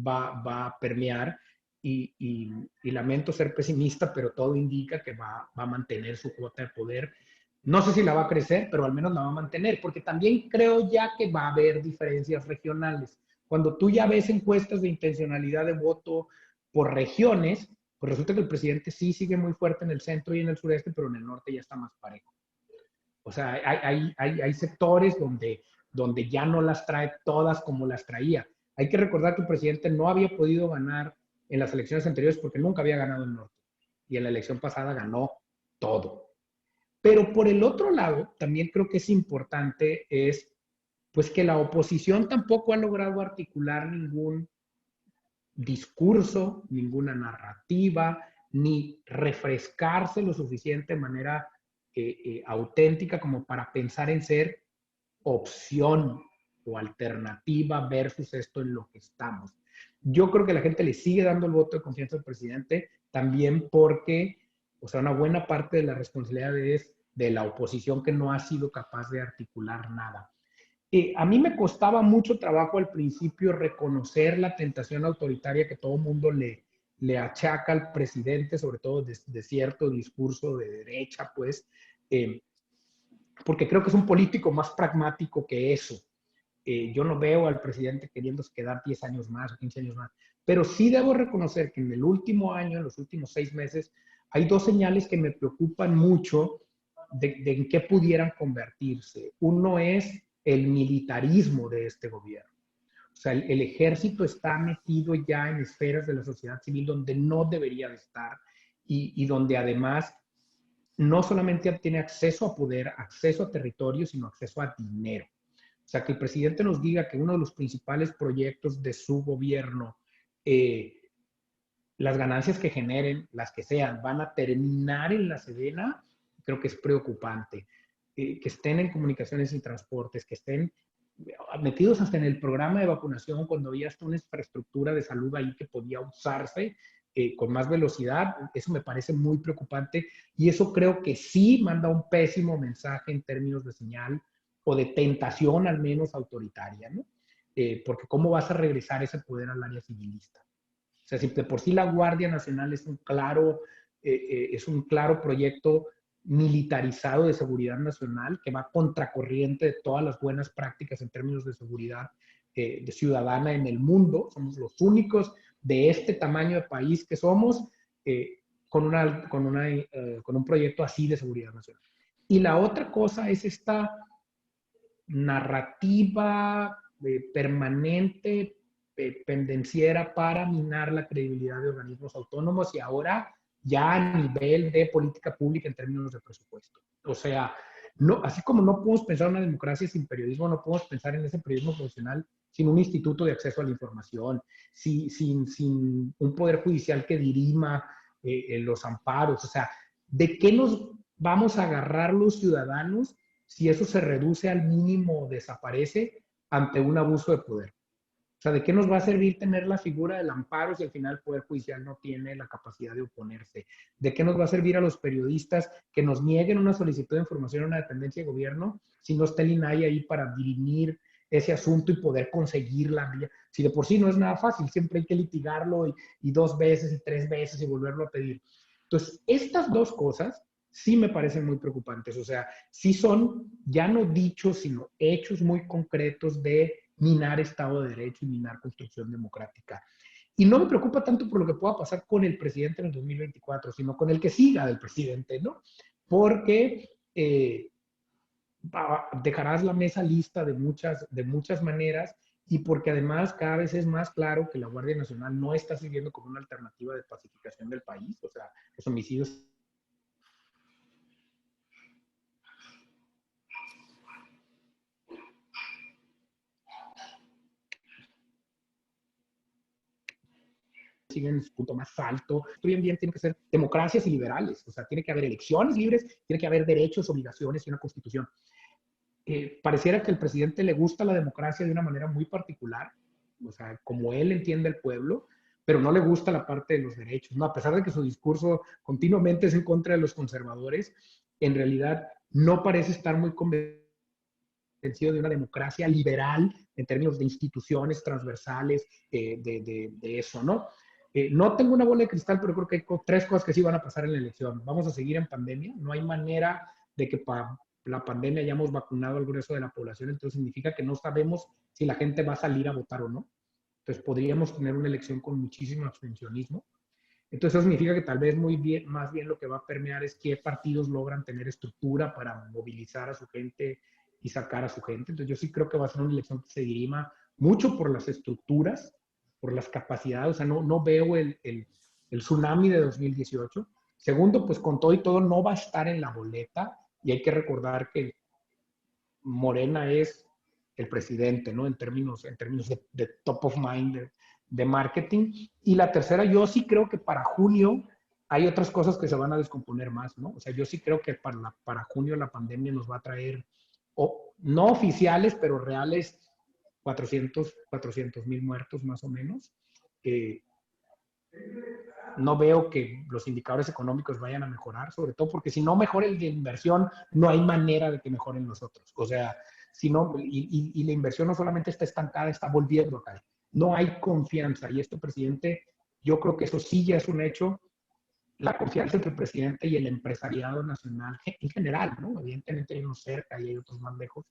[SPEAKER 1] va a permear y lamento ser pesimista, pero todo indica que va a mantener su cuota de poder. No sé si la va a crecer, pero al menos la va a mantener, porque también creo ya que va a haber diferencias regionales. Cuando tú ya ves encuestas de intencionalidad de voto por regiones, pues resulta que el presidente sí sigue muy fuerte en el centro y en el sureste, pero en el norte ya está más parejo. O sea, hay sectores donde ya no las trae todas como las traía. Hay que recordar que el presidente no había podido ganar en las elecciones anteriores porque nunca había ganado el norte. Y en la elección pasada ganó todo. Pero por el otro lado, también creo que es importante pues que la oposición tampoco ha logrado articular ningún discurso, ninguna narrativa, ni refrescarse lo suficiente de manera auténtica como para pensar en ser opción o alternativa versus esto en lo que estamos. Yo creo que la gente le sigue dando el voto de confianza al presidente también porque, o sea, una buena parte de la responsabilidad es de la oposición que no ha sido capaz de articular nada. A mí me costaba mucho trabajo al principio reconocer la tentación autoritaria que todo el mundo le achaca al presidente, sobre todo de cierto discurso de derecha, pues, porque creo que es un político más pragmático que eso. Yo no veo al presidente queriéndose quedar 10 años más o 15 años más, pero sí debo reconocer que en el último año, en los últimos 6 meses, hay dos señales que me preocupan mucho de en qué pudieran convertirse. Uno es el militarismo de este gobierno. O sea, el ejército está metido ya en esferas de la sociedad civil donde no debería de estar y donde además no solamente tiene acceso a poder, acceso a territorio, sino acceso a dinero. O sea, que el presidente nos diga que uno de los principales proyectos de su gobierno, las ganancias que generen, las que sean, van a terminar en la Sedena, creo que es preocupante. Que estén en comunicaciones y transportes, que estén metidos hasta en el programa de vacunación, cuando había hasta una infraestructura de salud ahí que podía usarse con más velocidad, eso me parece muy preocupante y eso creo que sí manda un pésimo mensaje en términos de señal o de tentación al menos autoritaria, ¿no? Porque ¿cómo vas a regresar ese poder al área civilista? O sea, si de por sí la Guardia Nacional es un claro proyecto militarizado de seguridad nacional que va contracorriente de todas las buenas prácticas en términos de seguridad de ciudadana en el mundo. Somos los únicos de este tamaño de país que somos con un proyecto así de seguridad nacional. Y la otra cosa es esta narrativa permanente, pendenciera para minar la credibilidad de organismos autónomos y ahora ya a nivel de política pública en términos de presupuesto. O sea, no, así como no podemos pensar en una democracia sin periodismo, no podemos pensar en ese periodismo profesional sin un instituto de acceso a la información, sin un poder judicial que dirima los amparos. O sea, ¿de qué nos vamos a agarrar los ciudadanos si eso se reduce al mínimo o desaparece ante un abuso de poder? O sea, ¿de qué nos va a servir tener la figura del amparo si al final el Poder Judicial no tiene la capacidad de oponerse? ¿De qué nos va a servir a los periodistas que nos nieguen una solicitud de información a una dependencia de gobierno si no está el INAI ahí para dirimir ese asunto y poder conseguirla? Si de por sí no es nada fácil, siempre hay que litigarlo y 2 veces y 3 veces y volverlo a pedir. Entonces, estas dos cosas sí me parecen muy preocupantes. O sea, sí son ya no dichos, sino hechos muy concretos de minar Estado de Derecho y minar construcción democrática. Y no me preocupa tanto por lo que pueda pasar con el presidente en el 2024, sino con el que siga del presidente, ¿no? Porque dejarás la mesa lista de muchas maneras y porque además cada vez es más claro que la Guardia Nacional no está sirviendo como una alternativa de pacificación del país. O sea, los homicidios siguen en su punto más alto. Esto bien tiene que ser democracias y liberales. O sea, tiene que haber elecciones libres, tiene que haber derechos, obligaciones y una constitución. Pareciera que al presidente le gusta la democracia de una manera muy particular, o sea, como él entiende el pueblo, pero no le gusta la parte de los derechos, ¿no? A pesar de que su discurso continuamente es en contra de los conservadores, en realidad no parece estar muy convencido de una democracia liberal en términos de instituciones transversales, de eso, ¿no? No tengo una bola de cristal, pero creo que hay 3 cosas que sí van a pasar en la elección. Vamos a seguir en pandemia, no hay manera de que para la pandemia hayamos vacunado al grueso de la población, entonces significa que no sabemos si la gente va a salir a votar o no. Entonces podríamos tener una elección con muchísimo abstencionismo. Entonces eso significa que tal vez más bien lo que va a permear es qué partidos logran tener estructura para movilizar a su gente y sacar a su gente. Entonces yo sí creo que va a ser una elección que se dirima mucho por las estructuras, por las capacidades. O sea, no veo el tsunami de 2018. Segundo, pues con todo y todo no va a estar en la boleta y hay que recordar que Morena es el presidente, ¿no? En términos de top of mind, de marketing. Y la tercera, yo sí creo que para junio hay otras cosas que se van a descomponer más, ¿no? O sea, yo sí creo que para junio la pandemia nos va a traer, no oficiales, pero reales, 400,000 muertos más o menos. No veo que los indicadores económicos vayan a mejorar, sobre todo porque si no mejora el de inversión, no hay manera de que mejoren los otros. O sea, si no, y la inversión no solamente está estancada, está volviendo a caer. No hay confianza. Y esto, presidente, yo creo que eso sí ya es un hecho. La confianza entre el presidente y el empresariado nacional en general, ¿no? Evidentemente hay unos cerca y hay otros más lejos.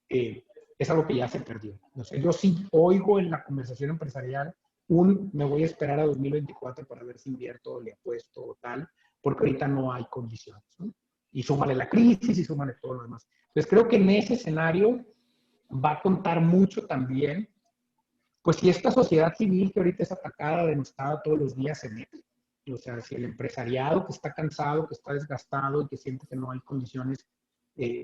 [SPEAKER 1] Es algo que ya se perdió. O sea, yo sí oigo en la conversación empresarial me voy a esperar a 2024 para ver si invierto o le apuesto o tal, porque ahorita no hay condiciones, ¿no? Y súmale la crisis y súmale todo lo demás. Entonces creo que en ese escenario va a contar mucho también, pues si esta sociedad civil que ahorita es atacada, denostada todos los días se mete. O sea, si el empresariado que está cansado, que está desgastado y que siente que no hay condiciones,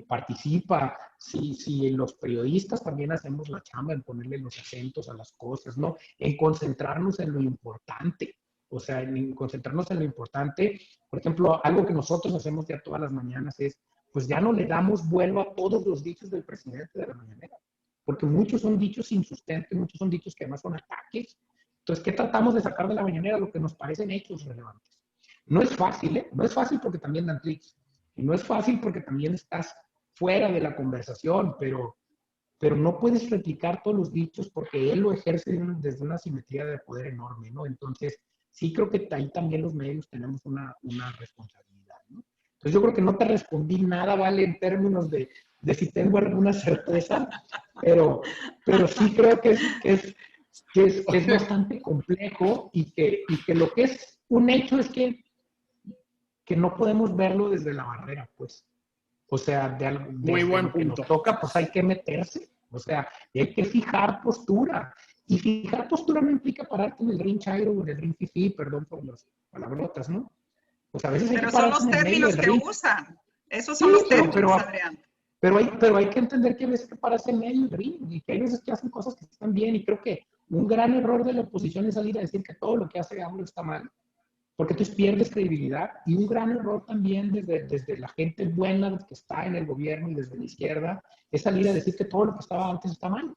[SPEAKER 1] participa, si los periodistas también hacemos la chamba en ponerle los acentos a las cosas, ¿no? En concentrarnos en lo importante. O sea, en concentrarnos en lo importante. Por ejemplo, algo que nosotros hacemos ya todas las mañanas es, pues ya no le damos vuelo a todos los dichos del presidente de la mañanera, porque muchos son dichos sin sustento, muchos son dichos que además son ataques. Entonces, ¿qué tratamos de sacar de la mañanera? Lo que nos parecen hechos relevantes. No es fácil, ¿eh? No es fácil porque también dan clics. Y no es fácil porque también estás fuera de la conversación, pero no puedes replicar todos los dichos porque él lo ejerce desde una simetría de poder enorme, ¿no? Entonces, sí creo que ahí también los medios tenemos una responsabilidad, ¿no? Entonces, yo creo que no te respondí nada, ¿vale? En términos de si tengo alguna certeza, pero sí creo que es bastante complejo y que lo que es un hecho es que no podemos verlo desde la barrera, pues. O sea,
[SPEAKER 3] Muy buen
[SPEAKER 1] lo que nos
[SPEAKER 3] punto.
[SPEAKER 1] toca, pues hay que meterse. O sea, y hay que fijar postura. Y fijar postura no implica pararte en el ring chairo o en el ring fifí, perdón por las palabrotas, ¿no? Pues a veces hay que
[SPEAKER 2] Pero son
[SPEAKER 1] pararse
[SPEAKER 2] los
[SPEAKER 1] en el medio
[SPEAKER 2] términos
[SPEAKER 1] del
[SPEAKER 2] que
[SPEAKER 1] ring.
[SPEAKER 2] usan. Esos son
[SPEAKER 1] Sí,
[SPEAKER 2] los términos, Adrián.
[SPEAKER 1] pero hay que entender que a veces que pararse en medio del ring y que hay veces que hacen cosas que están bien. Y creo que un gran error de la oposición es salir a decir que todo lo que hace AMLO está mal, porque tú pierdes credibilidad. Y un gran error también desde la gente buena que está en el gobierno y desde la izquierda es salir a decir que todo lo que estaba antes está mal,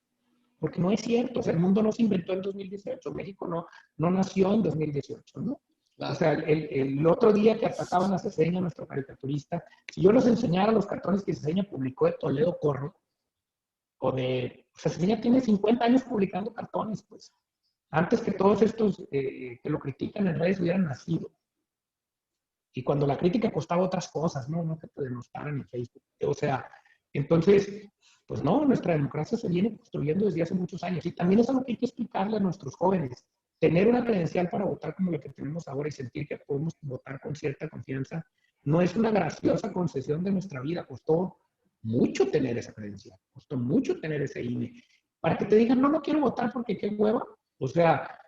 [SPEAKER 1] porque no es cierto. O sea, el mundo no se inventó en 2018, México no nació en 2018, ¿no?
[SPEAKER 3] Claro.
[SPEAKER 1] O sea, el otro día que atacaban a Ceseña, nuestro caricaturista, si yo les enseñara los cartones que Ceseña publicó de Toledo Corro, o de... O sea, Ceseña tiene 50 años publicando cartones, pues. Antes que todos estos que lo critican en redes hubieran nacido. Y cuando la crítica costaba otras cosas, no que te denostaran en Facebook. O sea, entonces, pues no, nuestra democracia se viene construyendo desde hace muchos años. Y también es algo que hay que explicarle a nuestros jóvenes. Tener una credencial para votar como la que tenemos ahora y sentir que podemos votar con cierta confianza no es una graciosa concesión de nuestra vida. Costó mucho tener esa credencial, costó mucho tener ese INE. Para que te digan, no quiero votar porque qué hueva. O sea,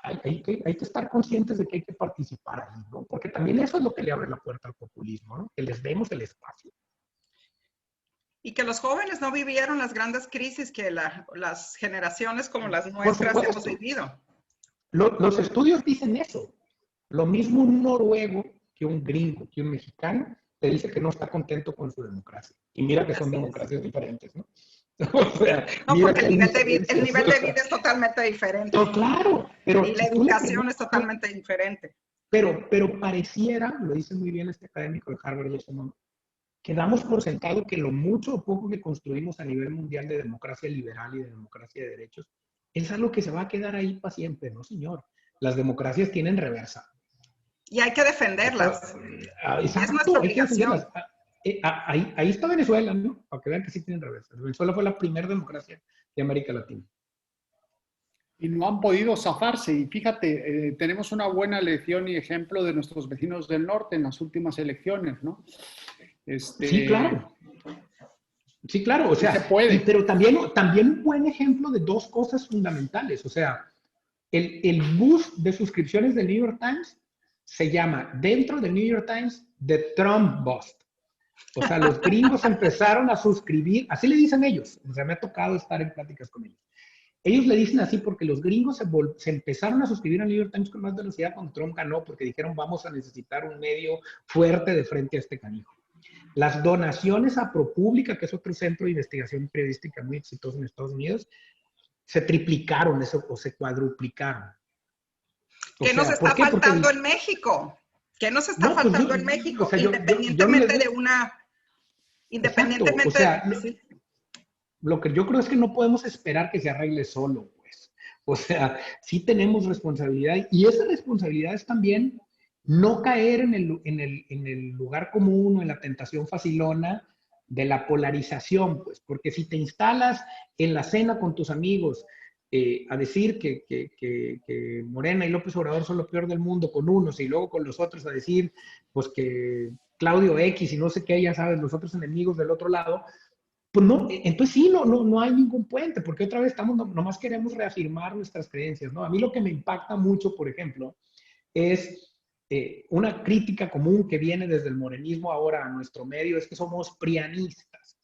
[SPEAKER 1] hay que estar conscientes de que hay que participar ahí, ¿no? Porque también eso es lo que le abre la puerta al populismo, ¿no? Que les demos el espacio.
[SPEAKER 2] Y que los jóvenes no vivieron las grandes crisis que las generaciones como las nuestras hemos vivido.
[SPEAKER 1] Los estudios dicen eso. Lo mismo un noruego que un gringo, que un mexicano, te dice que no está contento con su democracia. Y mira que son democracias diferentes, ¿no?
[SPEAKER 2] O sea, no, porque el nivel de vida es totalmente diferente.
[SPEAKER 1] No, claro, pero
[SPEAKER 2] y la educación es totalmente diferente.
[SPEAKER 1] Pero pareciera, lo dice muy bien este académico de Harvard, que damos por sentado que lo mucho o poco que construimos a nivel mundial de democracia liberal y de democracia de derechos es algo que se va a quedar ahí para siempre, ¿no, señor? Las democracias tienen reversa.
[SPEAKER 2] Y hay que defenderlas.
[SPEAKER 1] Exacto,
[SPEAKER 2] es nuestra obligación.
[SPEAKER 1] Ahí está Venezuela, ¿no? Para que vean que sí tienen reversa. Venezuela fue la primera democracia de América Latina.
[SPEAKER 3] Y no han podido zafarse. Y fíjate, tenemos una buena lección y ejemplo de nuestros vecinos del norte en las últimas elecciones, ¿no?
[SPEAKER 1] Sí, claro. Sí, claro. O sea,
[SPEAKER 3] se puede.
[SPEAKER 1] Pero también un buen ejemplo de dos cosas fundamentales. O sea, el boost de suscripciones del New York Times se llama, dentro del New York Times, The Trump Bust. O sea, los gringos empezaron a suscribir, así le dicen ellos. O sea, me ha tocado estar en pláticas con ellos. Ellos le dicen así porque los gringos se empezaron a suscribir al New York Times con más velocidad cuando Trump ganó, porque dijeron vamos a necesitar un medio fuerte de frente a este canijo. Las donaciones a ProPublica, que es otro centro de investigación periodística muy exitoso en Estados Unidos, se triplicaron o se cuadruplicaron.
[SPEAKER 2] ¿Qué nos está faltando en México? ¿Qué nos está faltando en México? O sea, independientemente de una... Independientemente
[SPEAKER 1] exacto, o sea, lo que yo creo es que no podemos esperar que se arregle solo, pues. O sea, sí tenemos responsabilidad y esa responsabilidad es también no caer en el lugar común o en la tentación facilona de la polarización, pues, porque si te instalas en la cena con tus amigos a decir que Morena y López Obrador son lo peor del mundo con unos y luego con los otros a decir pues que Claudio X y no sé qué, ya sabes, los otros enemigos del otro lado, pues no, entonces sí, no hay ningún puente, porque otra vez estamos, nomás queremos reafirmar nuestras creencias, ¿no? A mí lo que me impacta mucho, por ejemplo, es una crítica común que viene desde el morenismo ahora a nuestro medio, es que somos prianistas.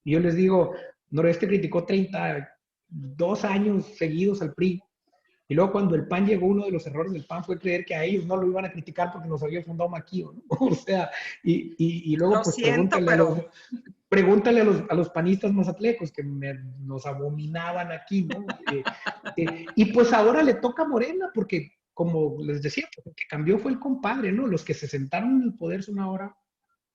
[SPEAKER 1] Y yo les digo, Noroeste criticó 32 años seguidos al PRI, y luego cuando el PAN llegó, uno de los errores del PAN fue creer que a ellos no lo iban a criticar porque nos había fundado Maquío, ¿no? O sea, y luego
[SPEAKER 2] Lo
[SPEAKER 1] pues
[SPEAKER 2] siento,
[SPEAKER 1] pregúntale a los panistas mazatlecos que nos abominaban aquí, ¿no? Y pues ahora le toca a Morena porque, como les decía, lo que cambió fue el compadre, ¿no? Los que se sentaron en el poder son ahora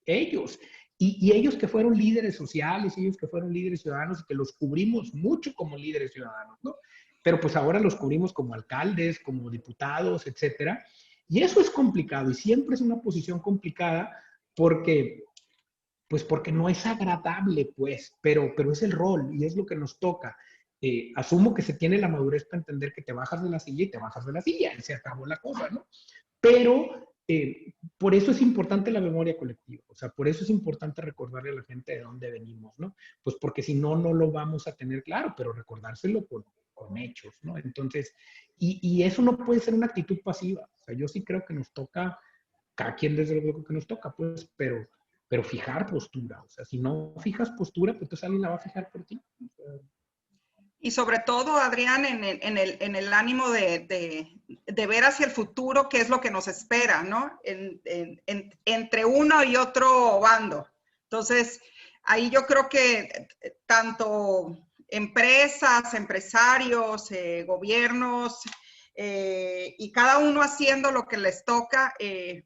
[SPEAKER 1] ellos. Y ellos que fueron líderes sociales, ellos que fueron líderes ciudadanos y que los cubrimos mucho como líderes ciudadanos, ¿no? Pero pues ahora los cubrimos como alcaldes, como diputados, etcétera. Y eso es complicado y siempre es una posición complicada porque pues porque no es agradable, pues, pero es el rol y es lo que nos toca. Asumo que se tiene la madurez para entender que te bajas de la silla y te bajas de la silla y se acabó la cosa, ¿no? Pero por eso es importante la memoria colectiva, o sea, por eso es importante recordarle a la gente de dónde venimos, ¿no? Pues porque si no, no lo vamos a tener claro, pero recordárselo con hechos, ¿no? Entonces, y eso no puede ser una actitud pasiva, o sea, yo sí creo que nos toca, cada quien desde luego que nos toca, pues, pero fijar postura, o sea, si no fijas postura, pues entonces alguien la va a fijar por ti. O sea,
[SPEAKER 2] y sobre todo, Adrián, en el ánimo de ver hacia el futuro qué es lo que nos espera, ¿no? Entre uno y otro bando. Entonces, ahí yo creo que tanto empresas, empresarios, gobiernos, y cada uno haciendo lo que les toca,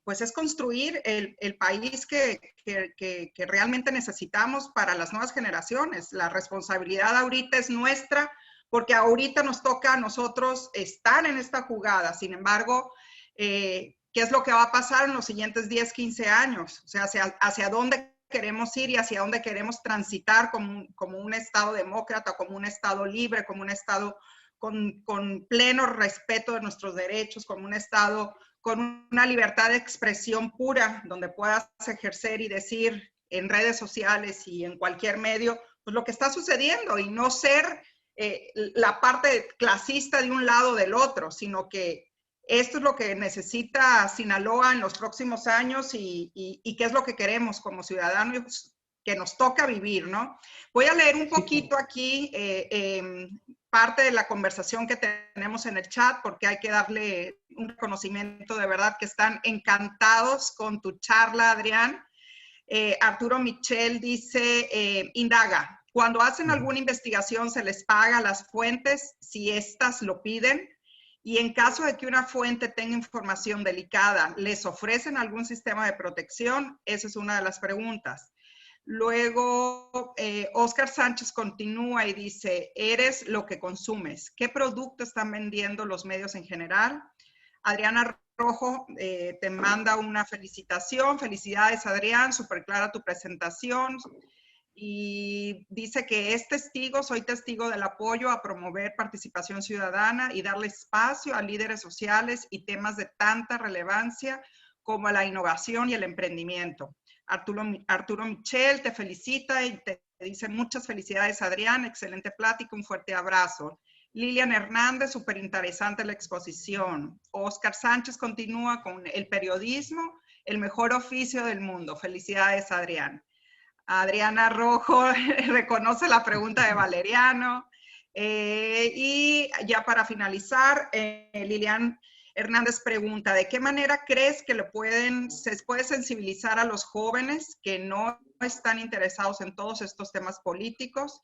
[SPEAKER 2] pues es construir el país que realmente necesitamos para las nuevas generaciones. La responsabilidad ahorita es nuestra, porque ahorita nos toca a nosotros estar en esta jugada. Sin embargo, ¿qué es lo que va a pasar en los siguientes 10, 15 años? O sea, hacia dónde queremos ir y hacia dónde queremos transitar como un Estado demócrata, como un Estado libre, como un Estado con pleno respeto de nuestros derechos, como un Estado con una libertad de expresión pura, donde puedas ejercer y decir en redes sociales y en cualquier medio, pues lo que está sucediendo y no ser la parte clasista de un lado o del otro, sino que esto es lo que necesita Sinaloa en los próximos años y qué es lo que queremos como ciudadanos que nos toca vivir, ¿no? Voy a leer un poquito aquí parte de la conversación que tenemos en el chat, porque hay que darle un reconocimiento de verdad que están encantados con tu charla, Adrián. Arturo Michel dice, indaga, cuando hacen alguna investigación se les paga a las fuentes si éstas lo piden, y en caso de que una fuente tenga información delicada, ¿les ofrecen algún sistema de protección? Esa es una de las preguntas. Luego, Oscar Sánchez continúa y dice, eres lo que consumes. ¿Qué producto están vendiendo los medios en general? Adriana Rojo te manda una felicitación. Felicidades, Adrián, súper clara tu presentación. Y dice que es testigo, soy testigo del apoyo a promover participación ciudadana y darle espacio a líderes sociales y temas de tanta relevancia como la innovación y el emprendimiento. Arturo Michel te felicita y te dice muchas felicidades, Adrián, excelente plática, un fuerte abrazo. Lilian Hernández, súper interesante la exposición. Oscar Sánchez continúa con el periodismo, el mejor oficio del mundo. Felicidades, Adrián. Adriana Rojo reconoce la pregunta de Valeriano. Y ya para finalizar, Lilian Hernández pregunta, ¿de qué manera crees que se puede sensibilizar a los jóvenes que no están interesados en todos estos temas políticos?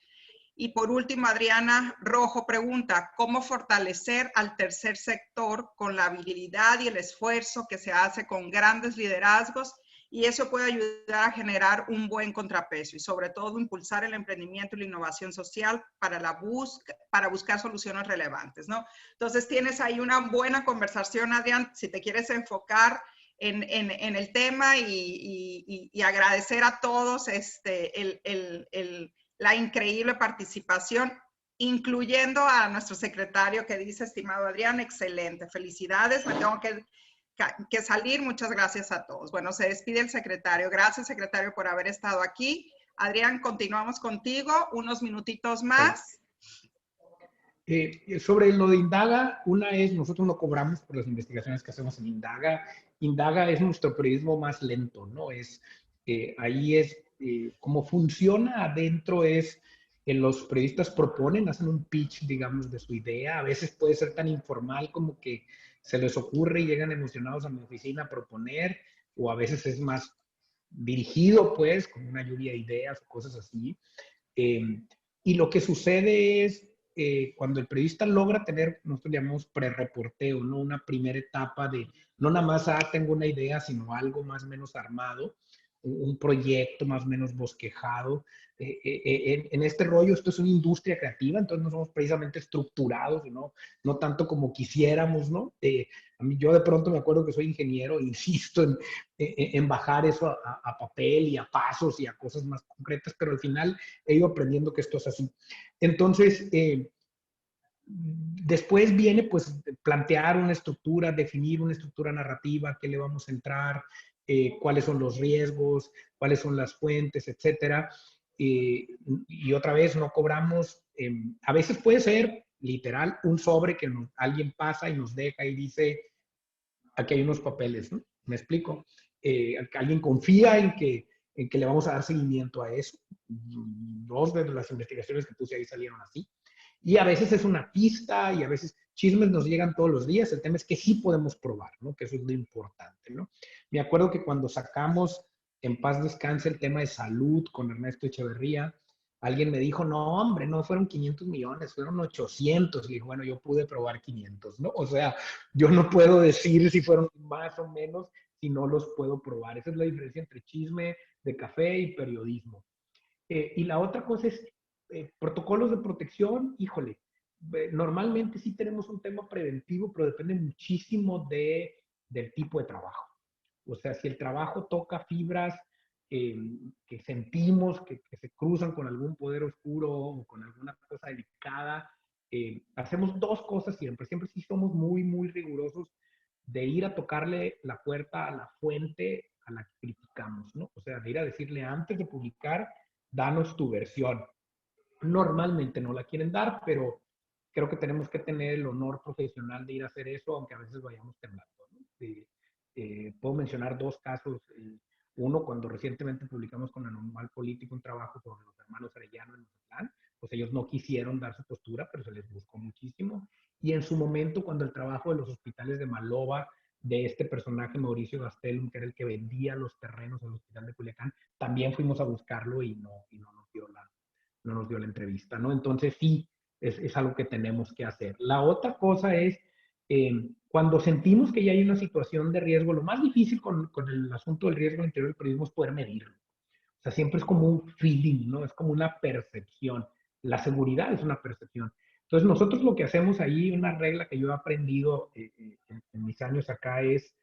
[SPEAKER 2] Y por último, Adriana Rojo pregunta, ¿cómo fortalecer al tercer sector con la habilidad y el esfuerzo que se hace con grandes liderazgos? Y eso puede ayudar a generar un buen contrapeso y sobre todo impulsar el emprendimiento y la innovación social para buscar soluciones relevantes, ¿no? Entonces tienes ahí una buena conversación, Adrián, si te quieres enfocar en el tema y agradecer a todos la increíble participación. incluyendo a nuestro secretario que dice, estimado Adrián, excelente, felicidades, me tengo que salir, muchas gracias a todos. Bueno, se despide el secretario. Gracias, secretario, por haber estado aquí. Adrián, continuamos contigo, unos minutitos más.
[SPEAKER 1] Sobre lo de Indaga, una es, nosotros no cobramos por las investigaciones que hacemos en Indaga. Indaga es nuestro periodismo más lento, ¿no? Ahí es, cómo funciona adentro es, los periodistas proponen, hacen un pitch, digamos, de su idea. A veces puede ser tan informal como que se les ocurre y llegan emocionados a mi oficina a proponer, o a veces es más dirigido, pues, con una lluvia de ideas o cosas así. Y lo que sucede es, cuando el periodista logra tener, nosotros llamamos pre-reporteo, ¿no? Una primera etapa de, no nada más, tengo una idea, sino algo más o menos armado, un proyecto más o menos bosquejado. En este rollo, esto es una industria creativa, entonces no somos precisamente estructurados, no tanto como quisiéramos, ¿no? A mí, yo de pronto me acuerdo que soy ingeniero, insisto en bajar eso a papel y a pasos y a cosas más concretas, pero al final he ido aprendiendo que esto es así. Entonces, después viene pues plantear una estructura, definir una estructura narrativa, qué le vamos a entrar, cuáles son los riesgos, cuáles son las fuentes, etcétera. Y otra vez no cobramos, a veces puede ser literal un sobre que alguien pasa y nos deja y dice, aquí hay unos papeles, ¿no? ¿Me explico? Alguien confía en que le vamos a dar seguimiento a eso. 2 de las investigaciones que puse ahí salieron así. Y a veces es una pista y a veces chismes nos llegan todos los días. El tema es que sí podemos probar, ¿no? Que eso es lo importante, ¿no? Me acuerdo que cuando sacamos En Paz Descanse el tema de salud con Ernesto Echeverría, alguien me dijo, no, hombre, no fueron 500 millones, fueron 800. Y dije, bueno, yo pude probar 500, ¿no? O sea, yo no puedo decir si fueron más o menos si no los puedo probar. Esa es la diferencia entre chisme de café y periodismo. Y la otra cosa es protocolos de protección. Híjole, normalmente sí tenemos un tema preventivo, pero depende muchísimo del tipo de trabajo. O sea, si el trabajo toca fibras que sentimos que se cruzan con algún poder oscuro o con alguna cosa delicada, hacemos 2 cosas siempre. Siempre sí somos muy, muy rigurosos de ir a tocarle la puerta a la fuente a la que criticamos, ¿no? O sea, de ir a decirle antes de publicar, danos tu versión. Normalmente no la quieren dar, pero creo que tenemos que tener el honor profesional de ir a hacer eso, aunque a veces vayamos temblando, ¿no? Puedo mencionar 2 casos. Uno, cuando recientemente publicamos con Anormal Político un trabajo sobre los hermanos Arellano en Mazatlán, pues ellos no quisieron dar su postura, pero se les buscó muchísimo. Y en su momento, cuando el trabajo de los hospitales de Maloba, de este personaje Mauricio Gastelum, que era el que vendía los terrenos al hospital de Culiacán, también fuimos a buscarlo y no nos dio la entrevista, ¿no? Entonces sí, es algo que tenemos que hacer. La otra cosa es, cuando sentimos que ya hay una situación de riesgo, lo más difícil con el asunto del riesgo al interior del periodismo es poder medirlo. O sea, siempre es como un feeling, ¿no? Es como una percepción. La seguridad es una percepción. Entonces, nosotros lo que hacemos ahí, una regla que yo he aprendido en mis años acá es,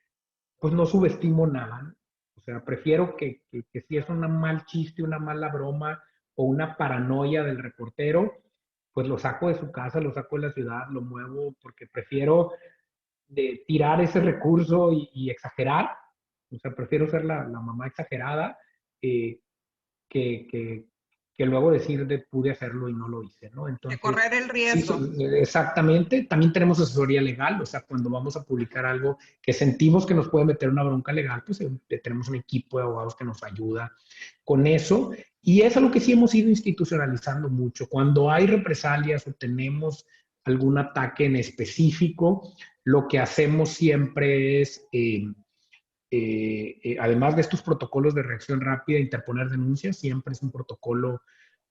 [SPEAKER 1] pues no subestimo nada, ¿no? O sea, prefiero que si es un mal chiste, una mala broma o una paranoia del reportero, pues lo saco de su casa, lo saco de la ciudad, lo muevo, porque prefiero de tirar ese recurso y exagerar. O sea, prefiero ser la mamá exagerada que, que luego decir de pude hacerlo y no lo hice, ¿no? Entonces,
[SPEAKER 2] de correr el riesgo.
[SPEAKER 1] Sí, exactamente. También tenemos asesoría legal, o sea, cuando vamos a publicar algo que sentimos que nos puede meter una bronca legal, pues tenemos un equipo de abogados que nos ayuda con eso. Y es algo que sí hemos ido institucionalizando mucho. Cuando hay represalias o tenemos algún ataque en específico, lo que hacemos siempre es, además de estos protocolos de reacción rápida, interponer denuncias, siempre es un protocolo,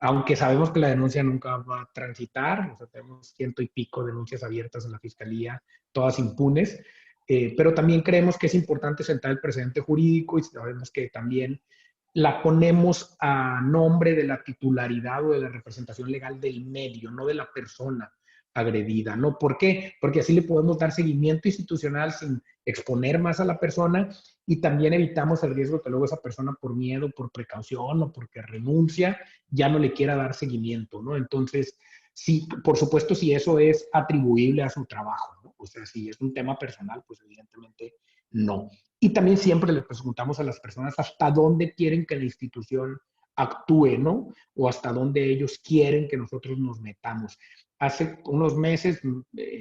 [SPEAKER 1] aunque sabemos que la denuncia nunca va a transitar. O sea, tenemos 100 y pico denuncias abiertas en la Fiscalía, todas impunes, pero también creemos que es importante sentar el precedente jurídico y sabemos que también la ponemos a nombre de la titularidad o de la representación legal del medio, no de la persona agredida, ¿no? ¿Por qué? Porque así le podemos dar seguimiento institucional sin exponer más a la persona y también evitamos el riesgo que luego esa persona, por miedo, por precaución o porque renuncia, ya no le quiera dar seguimiento, ¿no? Entonces, Sí, por supuesto, si eso es atribuible a su trabajo, ¿no? O sea, si es un tema personal, pues evidentemente no. Y también siempre le preguntamos a las personas hasta dónde quieren que la institución actúe, ¿no? O hasta dónde ellos quieren que nosotros nos metamos. Hace unos meses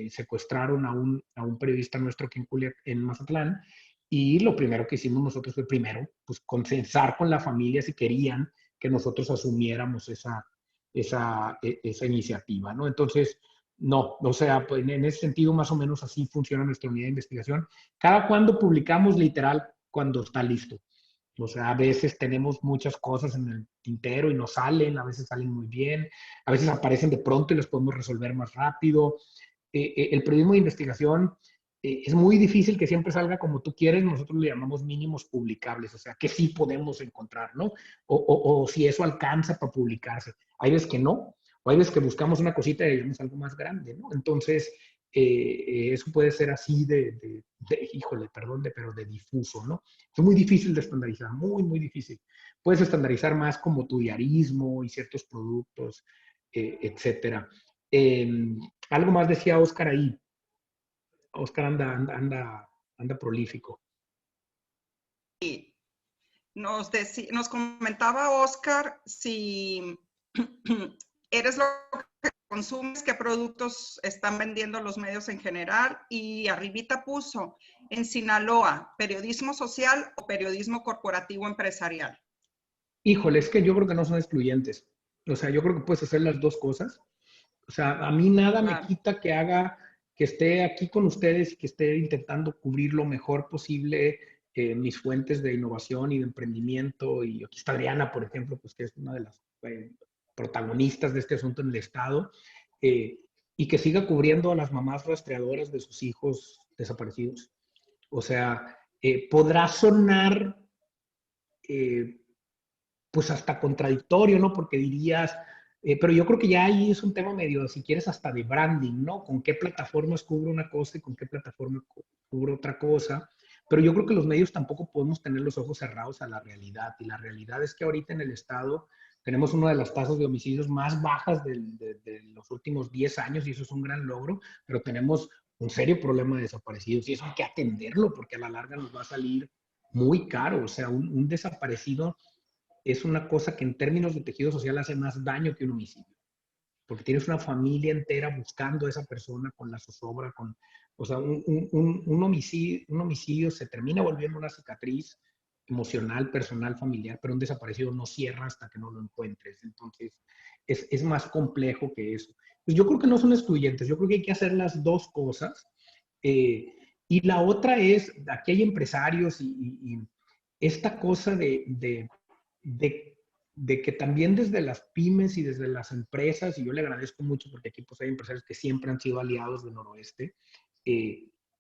[SPEAKER 1] secuestraron a un periodista nuestro aquí en Mazatlán, y lo primero que hicimos nosotros fue primero, pues consensar con la familia si querían que nosotros asumiéramos esa iniciativa, ¿no? Entonces, no, o sea, pues en ese sentido más o menos así funciona nuestra unidad de investigación. Cada cuando publicamos literal cuando está listo. O sea, a veces tenemos muchas cosas en el tintero y no salen, a veces salen muy bien, a veces aparecen de pronto y los podemos resolver más rápido. El periodismo de investigación es muy difícil que siempre salga como tú quieres, nosotros le llamamos mínimos publicables, o sea, que sí podemos encontrar, ¿no? O si eso alcanza para publicarse. Hay veces que no, o hay veces que buscamos una cosita y llamamos algo más grande, ¿no? Entonces, eso puede ser así híjole, perdón, pero de difuso, ¿no? Es muy difícil de estandarizar, muy, muy difícil. Puedes estandarizar más como tu diarismo y ciertos productos, etcétera. Algo más decía Oscar ahí. Oscar anda prolífico.
[SPEAKER 2] Nos comentaba Oscar si eres lo que consumes, qué productos están vendiendo los medios en general, y arribita puso, en Sinaloa, ¿periodismo social o periodismo corporativo empresarial?
[SPEAKER 1] Híjole, es que yo creo que no son excluyentes. O sea, yo creo que puedes hacer las dos cosas. O sea, a mí nada me quita que esté aquí con ustedes y que esté intentando cubrir lo mejor posible mis fuentes de innovación y de emprendimiento. Y aquí está Adriana, por ejemplo, pues que es una de las protagonistas de este asunto en el Estado, y que siga cubriendo a las mamás rastreadoras de sus hijos desaparecidos. O sea, podrá sonar pues hasta contradictorio, ¿no? Porque dirías, pero yo creo que ya ahí es un tema medio, si quieres, hasta de branding, ¿no? Con qué plataformas cubro una cosa y con qué plataforma cubro otra cosa. Pero yo creo que los medios tampoco podemos tener los ojos cerrados a la realidad. Y la realidad es que ahorita en el Estado tenemos una de las tasas de homicidios más bajas de los últimos 10 años, y eso es un gran logro, pero tenemos un serio problema de desaparecidos y eso hay que atenderlo porque a la larga nos va a salir muy caro. O sea, un desaparecido es una cosa que en términos de tejido social hace más daño que un homicidio, porque tienes una familia entera buscando a esa persona con la zozobra, o sea, un homicidio se termina volviendo una cicatriz emocional, personal, familiar, pero un desaparecido no cierra hasta que no lo encuentres. Entonces, es más complejo que eso. Pues yo creo que no son excluyentes, yo creo que hay que hacer las dos cosas. Y la otra es, aquí hay empresarios y esta cosa de que también desde las pymes y desde las empresas, y yo le agradezco mucho porque aquí pues hay empresarios que siempre han sido aliados del Noroeste,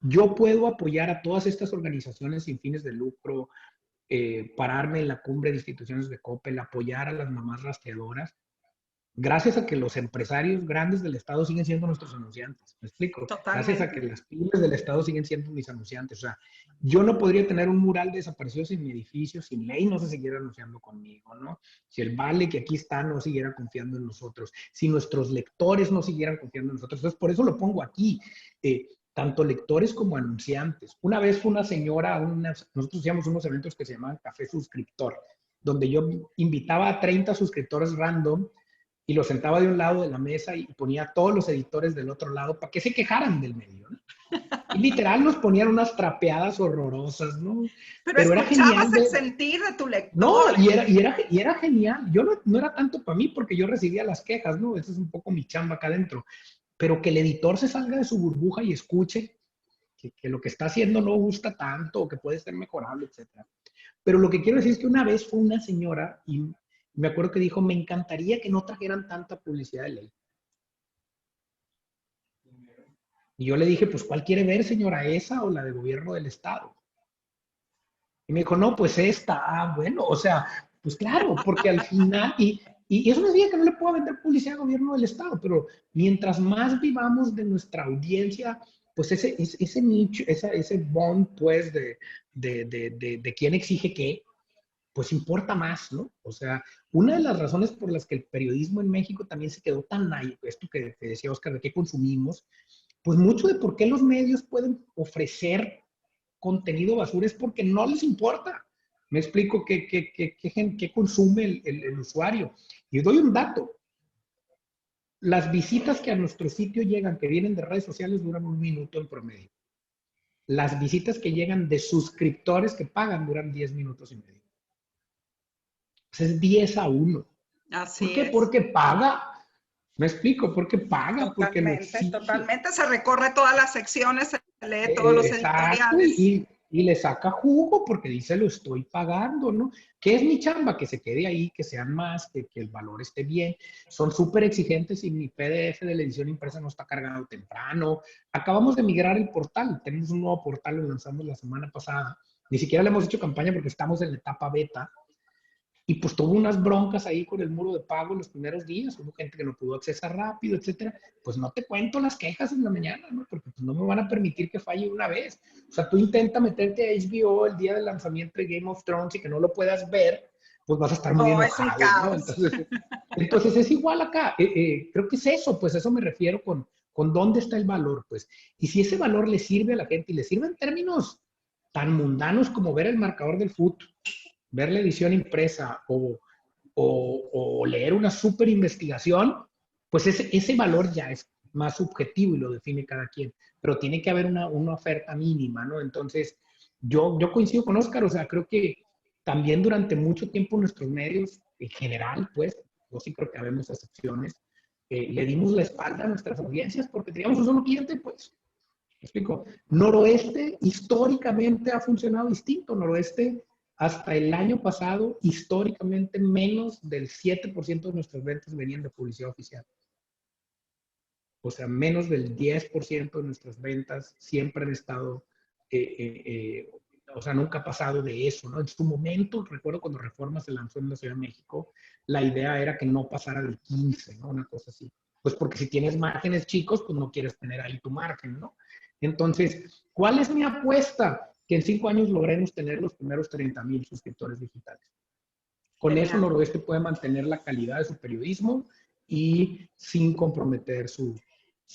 [SPEAKER 1] yo puedo apoyar a todas estas organizaciones sin fines de lucro, pararme en la cumbre de instituciones de Coppel, apoyar a las mamás rastreadoras, gracias a que los empresarios grandes del Estado siguen siendo nuestros anunciantes. ¿Me explico?
[SPEAKER 2] Totalmente.
[SPEAKER 1] Gracias a que las pymes del Estado siguen siendo mis anunciantes. O sea, yo no podría tener un mural de desaparecidos en mi edificio si Ley no se siguiera anunciando conmigo, ¿no? Si el Vale que aquí está no siguiera confiando en nosotros, si nuestros lectores no siguieran confiando en nosotros. Entonces, por eso lo pongo aquí. Tanto lectores como anunciantes. Una vez fue una señora, nosotros hacíamos unos eventos que se llamaban Café Suscriptor, donde yo invitaba a 30 suscriptores random y los sentaba de un lado de la mesa y ponía a todos los editores del otro lado para que se quejaran del medio, ¿no? Y literal nos ponían unas trapeadas horrorosas, ¿no?
[SPEAKER 2] Pero
[SPEAKER 1] era genial.
[SPEAKER 2] El sentir de tu lector.
[SPEAKER 1] No, y era genial. Yo no era tanto para mí porque yo recibía las quejas, ¿no? Esa es un poco mi chamba acá adentro. Pero que el editor se salga de su burbuja y escuche que lo que está haciendo no gusta tanto o que puede ser mejorable, etc. Pero lo que quiero decir es que una vez fue una señora y me acuerdo que dijo, me encantaría que no trajeran tanta publicidad de Ley. Y yo le dije, pues, ¿cuál quiere ver, señora? ¿Esa o la de gobierno del Estado? Y me dijo, no, pues esta. Ah, bueno, o sea, pues claro, porque al final, y eso no significa que no le pueda vender publicidad al gobierno del Estado, pero mientras más vivamos de nuestra audiencia, pues ese nicho, ese bond, pues, de quién exige qué, pues importa más, ¿no? O sea, una de las razones por las que el periodismo en México también se quedó tan ahí, esto que decía Oscar, de qué consumimos, pues mucho de por qué los medios pueden ofrecer contenido basura es porque no les importa. Me explico qué consume el usuario. Y doy un dato. Las visitas que a nuestro sitio llegan, que vienen de redes sociales, duran 1 minuto en promedio. Las visitas que llegan de suscriptores que pagan duran 10 minutos y medio. Pues es 10-1. ¿Por
[SPEAKER 2] Así
[SPEAKER 1] qué?
[SPEAKER 2] es.
[SPEAKER 1] Porque paga. Me explico, porque paga, porque lo
[SPEAKER 2] Totalmente,
[SPEAKER 1] exige.
[SPEAKER 2] totalmente. Se recorre todas las secciones, se lee todos los
[SPEAKER 1] Exacto,
[SPEAKER 2] editoriales.
[SPEAKER 1] y le saca jugo porque dice lo estoy pagando, ¿no? ¿Qué es mi chamba? Que se quede ahí, que sean más, que el valor esté bien. Son súper exigentes y mi PDF de la edición impresa no está cargado temprano. Acabamos de migrar el portal, tenemos un nuevo portal, lo lanzamos la semana pasada. Ni siquiera le hemos hecho campaña porque estamos en la etapa beta. Y pues tuvo unas broncas ahí con el muro de pago en los primeros días, hubo gente que no pudo accesar rápido, etcétera. Pues no te cuento las quejas en la mañana, ¿no? Porque pues no me van a permitir que falle una vez. O sea, tú intenta meterte a HBO el día del lanzamiento de Game of Thrones y que no lo puedas ver, pues vas a estar muy
[SPEAKER 2] Oh, es un
[SPEAKER 1] enojado, ¿no?
[SPEAKER 2] caos.
[SPEAKER 1] Entonces es igual acá. Creo que es eso, pues eso me refiero con dónde está el valor, pues. Y si ese valor le sirve a la gente y le sirve en términos tan mundanos como ver el marcador del fútbol, ver la edición impresa o leer una super investigación, pues ese valor ya es más subjetivo y lo define cada quien, pero tiene que haber una oferta mínima, ¿no? Entonces, yo coincido con Oscar, o sea, creo que también durante mucho tiempo nuestros medios, en general, pues, yo sí creo que habemos excepciones, le dimos la espalda a nuestras audiencias porque teníamos un solo cliente, pues. ¿Me explico? Noroeste históricamente ha funcionado distinto. Noroeste hasta el año pasado, históricamente menos del 7% de nuestras ventas venían de publicidad oficial. O sea, menos del 10% de nuestras ventas siempre han estado, o sea, nunca ha pasado de eso, ¿no? En su momento, recuerdo cuando Reforma se lanzó en la Ciudad de México, la idea era que no pasara del 15, ¿no? Una cosa así. Pues porque si tienes márgenes chicos, pues no quieres tener ahí tu margen, ¿no? Entonces, ¿cuál es mi apuesta? Que en 5 años logremos tener los primeros 30,000 suscriptores digitales. Con eso
[SPEAKER 2] Genial.
[SPEAKER 1] Noroeste puede mantener la calidad de su periodismo y sin comprometer su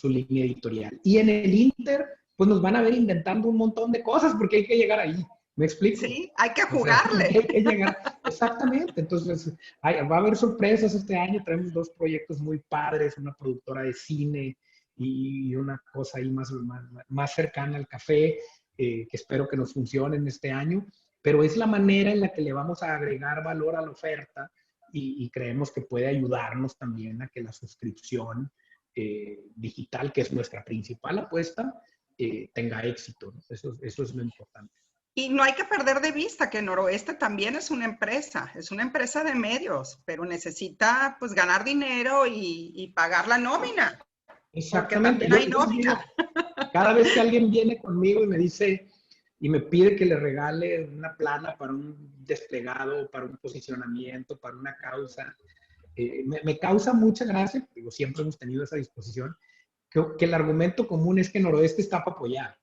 [SPEAKER 1] línea editorial. Y en el Inter, pues nos van a ver inventando un montón de cosas porque hay que llegar ahí. ¿Me explico?
[SPEAKER 2] Sí, hay que
[SPEAKER 1] O sea,
[SPEAKER 2] jugarle.
[SPEAKER 1] hay que llegar. Exactamente. Entonces, va a haber sorpresas este año. Traemos 2 proyectos muy padres, una productora de cine y una cosa ahí más cercana al café, que espero que nos funcionen este año. Pero es la manera en la que le vamos a agregar valor a la oferta y creemos que puede ayudarnos también a que la suscripción digital, que es nuestra principal apuesta, tenga éxito, ¿no? Eso es lo importante.
[SPEAKER 2] Y no hay que perder de vista que Noroeste también es una empresa de medios, pero necesita pues ganar dinero y pagar la nómina, porque
[SPEAKER 1] Exactamente.
[SPEAKER 2] también hay nómina.
[SPEAKER 1] Cada vez que alguien viene conmigo y me dice y me pide que le regale una plana para un desplegado, para un posicionamiento, para una causa, me causa mucha gracia, digo, siempre hemos tenido esa disposición, que el argumento común es que Noroeste está para apoyar.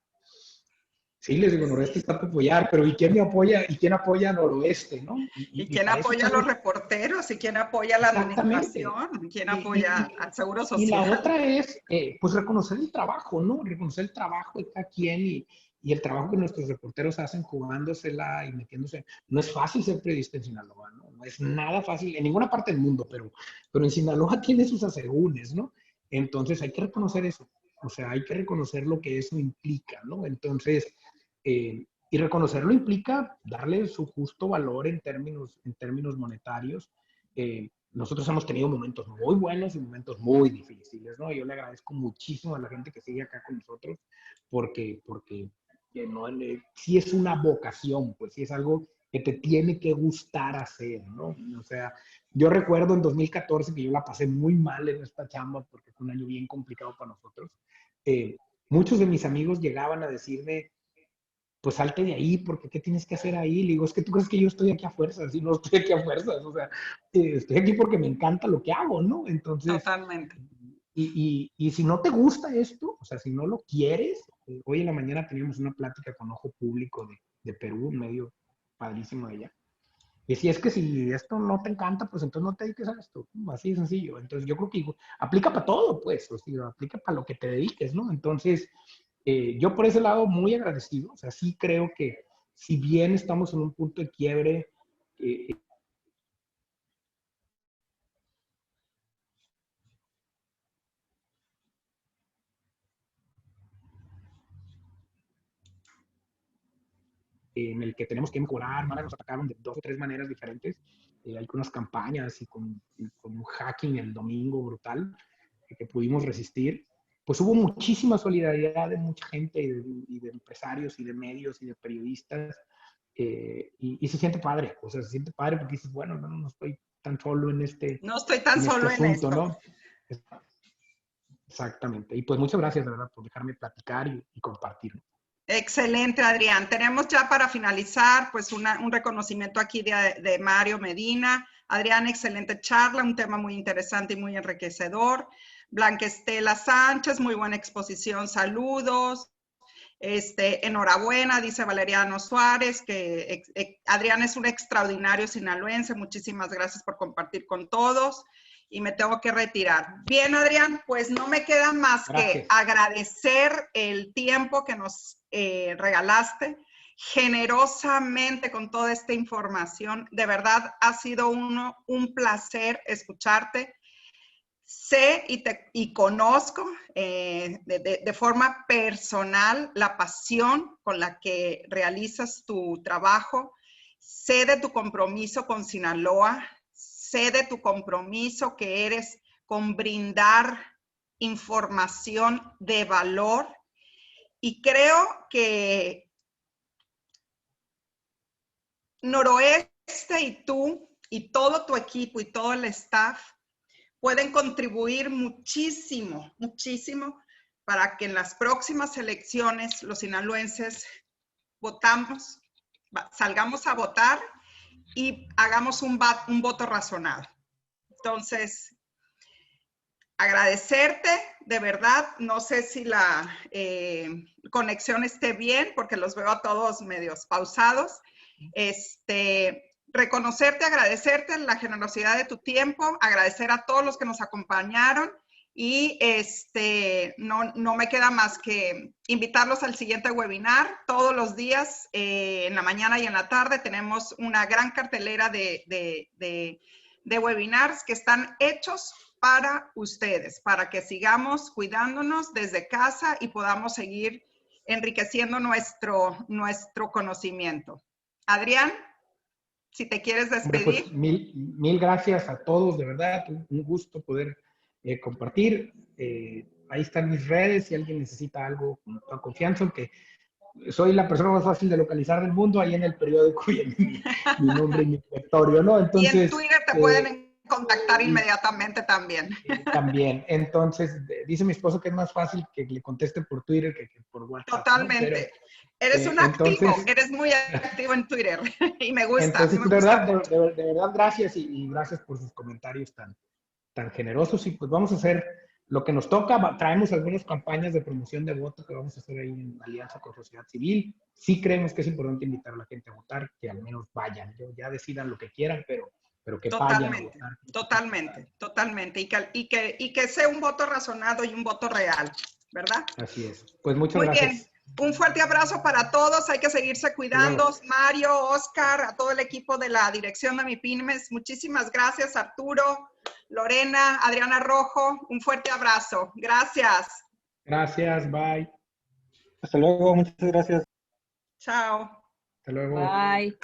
[SPEAKER 1] Sí, les digo, Noroeste está para apoyar, pero ¿y quién me apoya? ¿Y quién apoya a Noroeste, no?
[SPEAKER 2] ¿Y
[SPEAKER 1] Y
[SPEAKER 2] quién
[SPEAKER 1] para eso
[SPEAKER 2] apoya a los
[SPEAKER 1] estamos.
[SPEAKER 2] reporteros? ¿Y quién apoya a la
[SPEAKER 1] Exactamente.
[SPEAKER 2] administración? ¿Quién
[SPEAKER 1] Y,
[SPEAKER 2] apoya
[SPEAKER 1] y,
[SPEAKER 2] al Seguro
[SPEAKER 1] y la
[SPEAKER 2] Social?
[SPEAKER 1] otra es, pues, reconocer el trabajo, ¿no? Reconocer el trabajo de cada quien y el trabajo que nuestros reporteros hacen jugándosela y metiéndose. No es fácil ser periodista en Sinaloa, ¿no? No es nada fácil en ninguna parte del mundo, pero en Sinaloa tiene sus asegúnes, ¿no? Entonces hay que reconocer eso. O sea, hay que reconocer lo que eso implica, ¿no? Entonces, y reconocerlo implica darle su justo valor en términos monetarios. Nosotros hemos tenido momentos muy buenos y momentos muy difíciles, ¿no? Yo le agradezco muchísimo a la gente que sigue acá con nosotros porque no, sí es una vocación, pues sí es algo que te tiene que gustar hacer, ¿no? O sea, yo recuerdo en 2014 que yo la pasé muy mal en esta chamba porque fue un año bien complicado para nosotros. Muchos de mis amigos llegaban a decirme, pues salte de ahí, porque ¿qué tienes que hacer ahí? Le digo, es que tú crees que yo estoy aquí a fuerzas, y no estoy aquí a fuerzas, o sea, estoy aquí porque me encanta lo que hago, ¿no? Entonces,
[SPEAKER 2] Totalmente.
[SPEAKER 1] y si no te gusta esto, o sea, si no lo quieres, hoy en la mañana teníamos una plática con Ojo Público de Perú, un medio padrísimo de allá, Y si es que si esto no te encanta, pues entonces no te dediques a esto. Así de sencillo. Entonces yo creo que aplica para todo, pues. O sea, aplica para lo que te dediques, ¿no? Entonces, yo por ese lado muy agradecido. O sea, sí creo que si bien estamos en un punto de quiebre, en el que tenemos que mejorar, ¿no? Nos atacaron de 2 o 3 maneras diferentes. Hay unas campañas y con un hacking el domingo brutal que pudimos resistir. Pues hubo muchísima solidaridad de mucha gente y de empresarios y de medios y de periodistas. Y se siente padre, o sea, se siente padre porque dices, bueno, no estoy tan solo en este,
[SPEAKER 2] No estoy tan
[SPEAKER 1] en este
[SPEAKER 2] solo en
[SPEAKER 1] asunto,
[SPEAKER 2] esto.
[SPEAKER 1] ¿no? Exactamente. Y pues muchas gracias, de verdad, por dejarme platicar y compartir.
[SPEAKER 2] Excelente, Adrián. Tenemos ya para finalizar, pues un reconocimiento aquí de Mario Medina. Adrián, excelente charla, un tema muy interesante y muy enriquecedor. Blanca Estela Sánchez, muy buena exposición, saludos. Enhorabuena, dice Valeriano Suárez, que Adrián es un extraordinario sinaloense. Muchísimas gracias por compartir con todos. Y me tengo que retirar. Bien, Adrián, pues no me queda más que agradecer el tiempo que nos regalaste generosamente con toda esta información. De verdad, ha sido un placer escucharte. Sé y conozco de forma personal la pasión con la que realizas tu trabajo. Sé de tu compromiso con Sinaloa. Sé de tu compromiso que eres con brindar información de valor. Y creo que Noroeste y tú y todo tu equipo y todo el staff pueden contribuir muchísimo, muchísimo para que en las próximas elecciones los sinaloenses salgamos a votar y hagamos un voto razonado. Entonces, agradecerte, de verdad, no sé si la conexión esté bien, porque los veo a todos medios pausados. Reconocerte, agradecerte la generosidad de tu tiempo, agradecer a todos los que nos acompañaron y no me queda más que invitarlos al siguiente webinar. Todos los días, en la mañana y en la tarde, tenemos una gran cartelera de webinars que están hechos para ustedes, para que sigamos cuidándonos desde casa y podamos seguir enriqueciendo nuestro conocimiento. Adrián, si te quieres despedir.
[SPEAKER 1] Pues, mil gracias a todos, de verdad, un gusto poder compartir. Ahí están mis redes, si alguien necesita algo con toda confianza, aunque soy la persona más fácil de localizar del mundo, ahí en el periódico y en mi nombre y mi directorio, ¿no? Entonces,
[SPEAKER 2] y en Twitter te pueden contactar inmediatamente también.
[SPEAKER 1] También. Entonces, dice mi esposo que es más fácil que le conteste por Twitter que por WhatsApp.
[SPEAKER 2] Totalmente. ¿No? Pero, eres un activo, eres muy activo en Twitter y me gusta.
[SPEAKER 1] Entonces,
[SPEAKER 2] me gusta
[SPEAKER 1] de verdad, gracias y gracias por sus comentarios tan generosos. Y pues vamos a hacer lo que nos toca. Traemos algunas campañas de promoción de voto que vamos a hacer ahí en alianza con sociedad civil. Sí creemos que es importante invitar a la gente a votar, que al menos vayan. Ya decidan lo que quieran, pero que vayan a votar.
[SPEAKER 2] Totalmente. Y que sea un voto razonado y un voto real, ¿verdad?
[SPEAKER 1] Así es. Pues muchas gracias.
[SPEAKER 2] Muy bien. Un fuerte abrazo para todos. Hay que seguirse cuidando. Mario, Oscar, a todo el equipo de la dirección de MIPYMES. Muchísimas gracias, Arturo, Lorena, Adriana Rojo. Un fuerte abrazo. Gracias.
[SPEAKER 1] Gracias. Bye.
[SPEAKER 4] Hasta luego. Muchas gracias.
[SPEAKER 2] Chao.
[SPEAKER 1] Hasta luego.
[SPEAKER 5] Bye.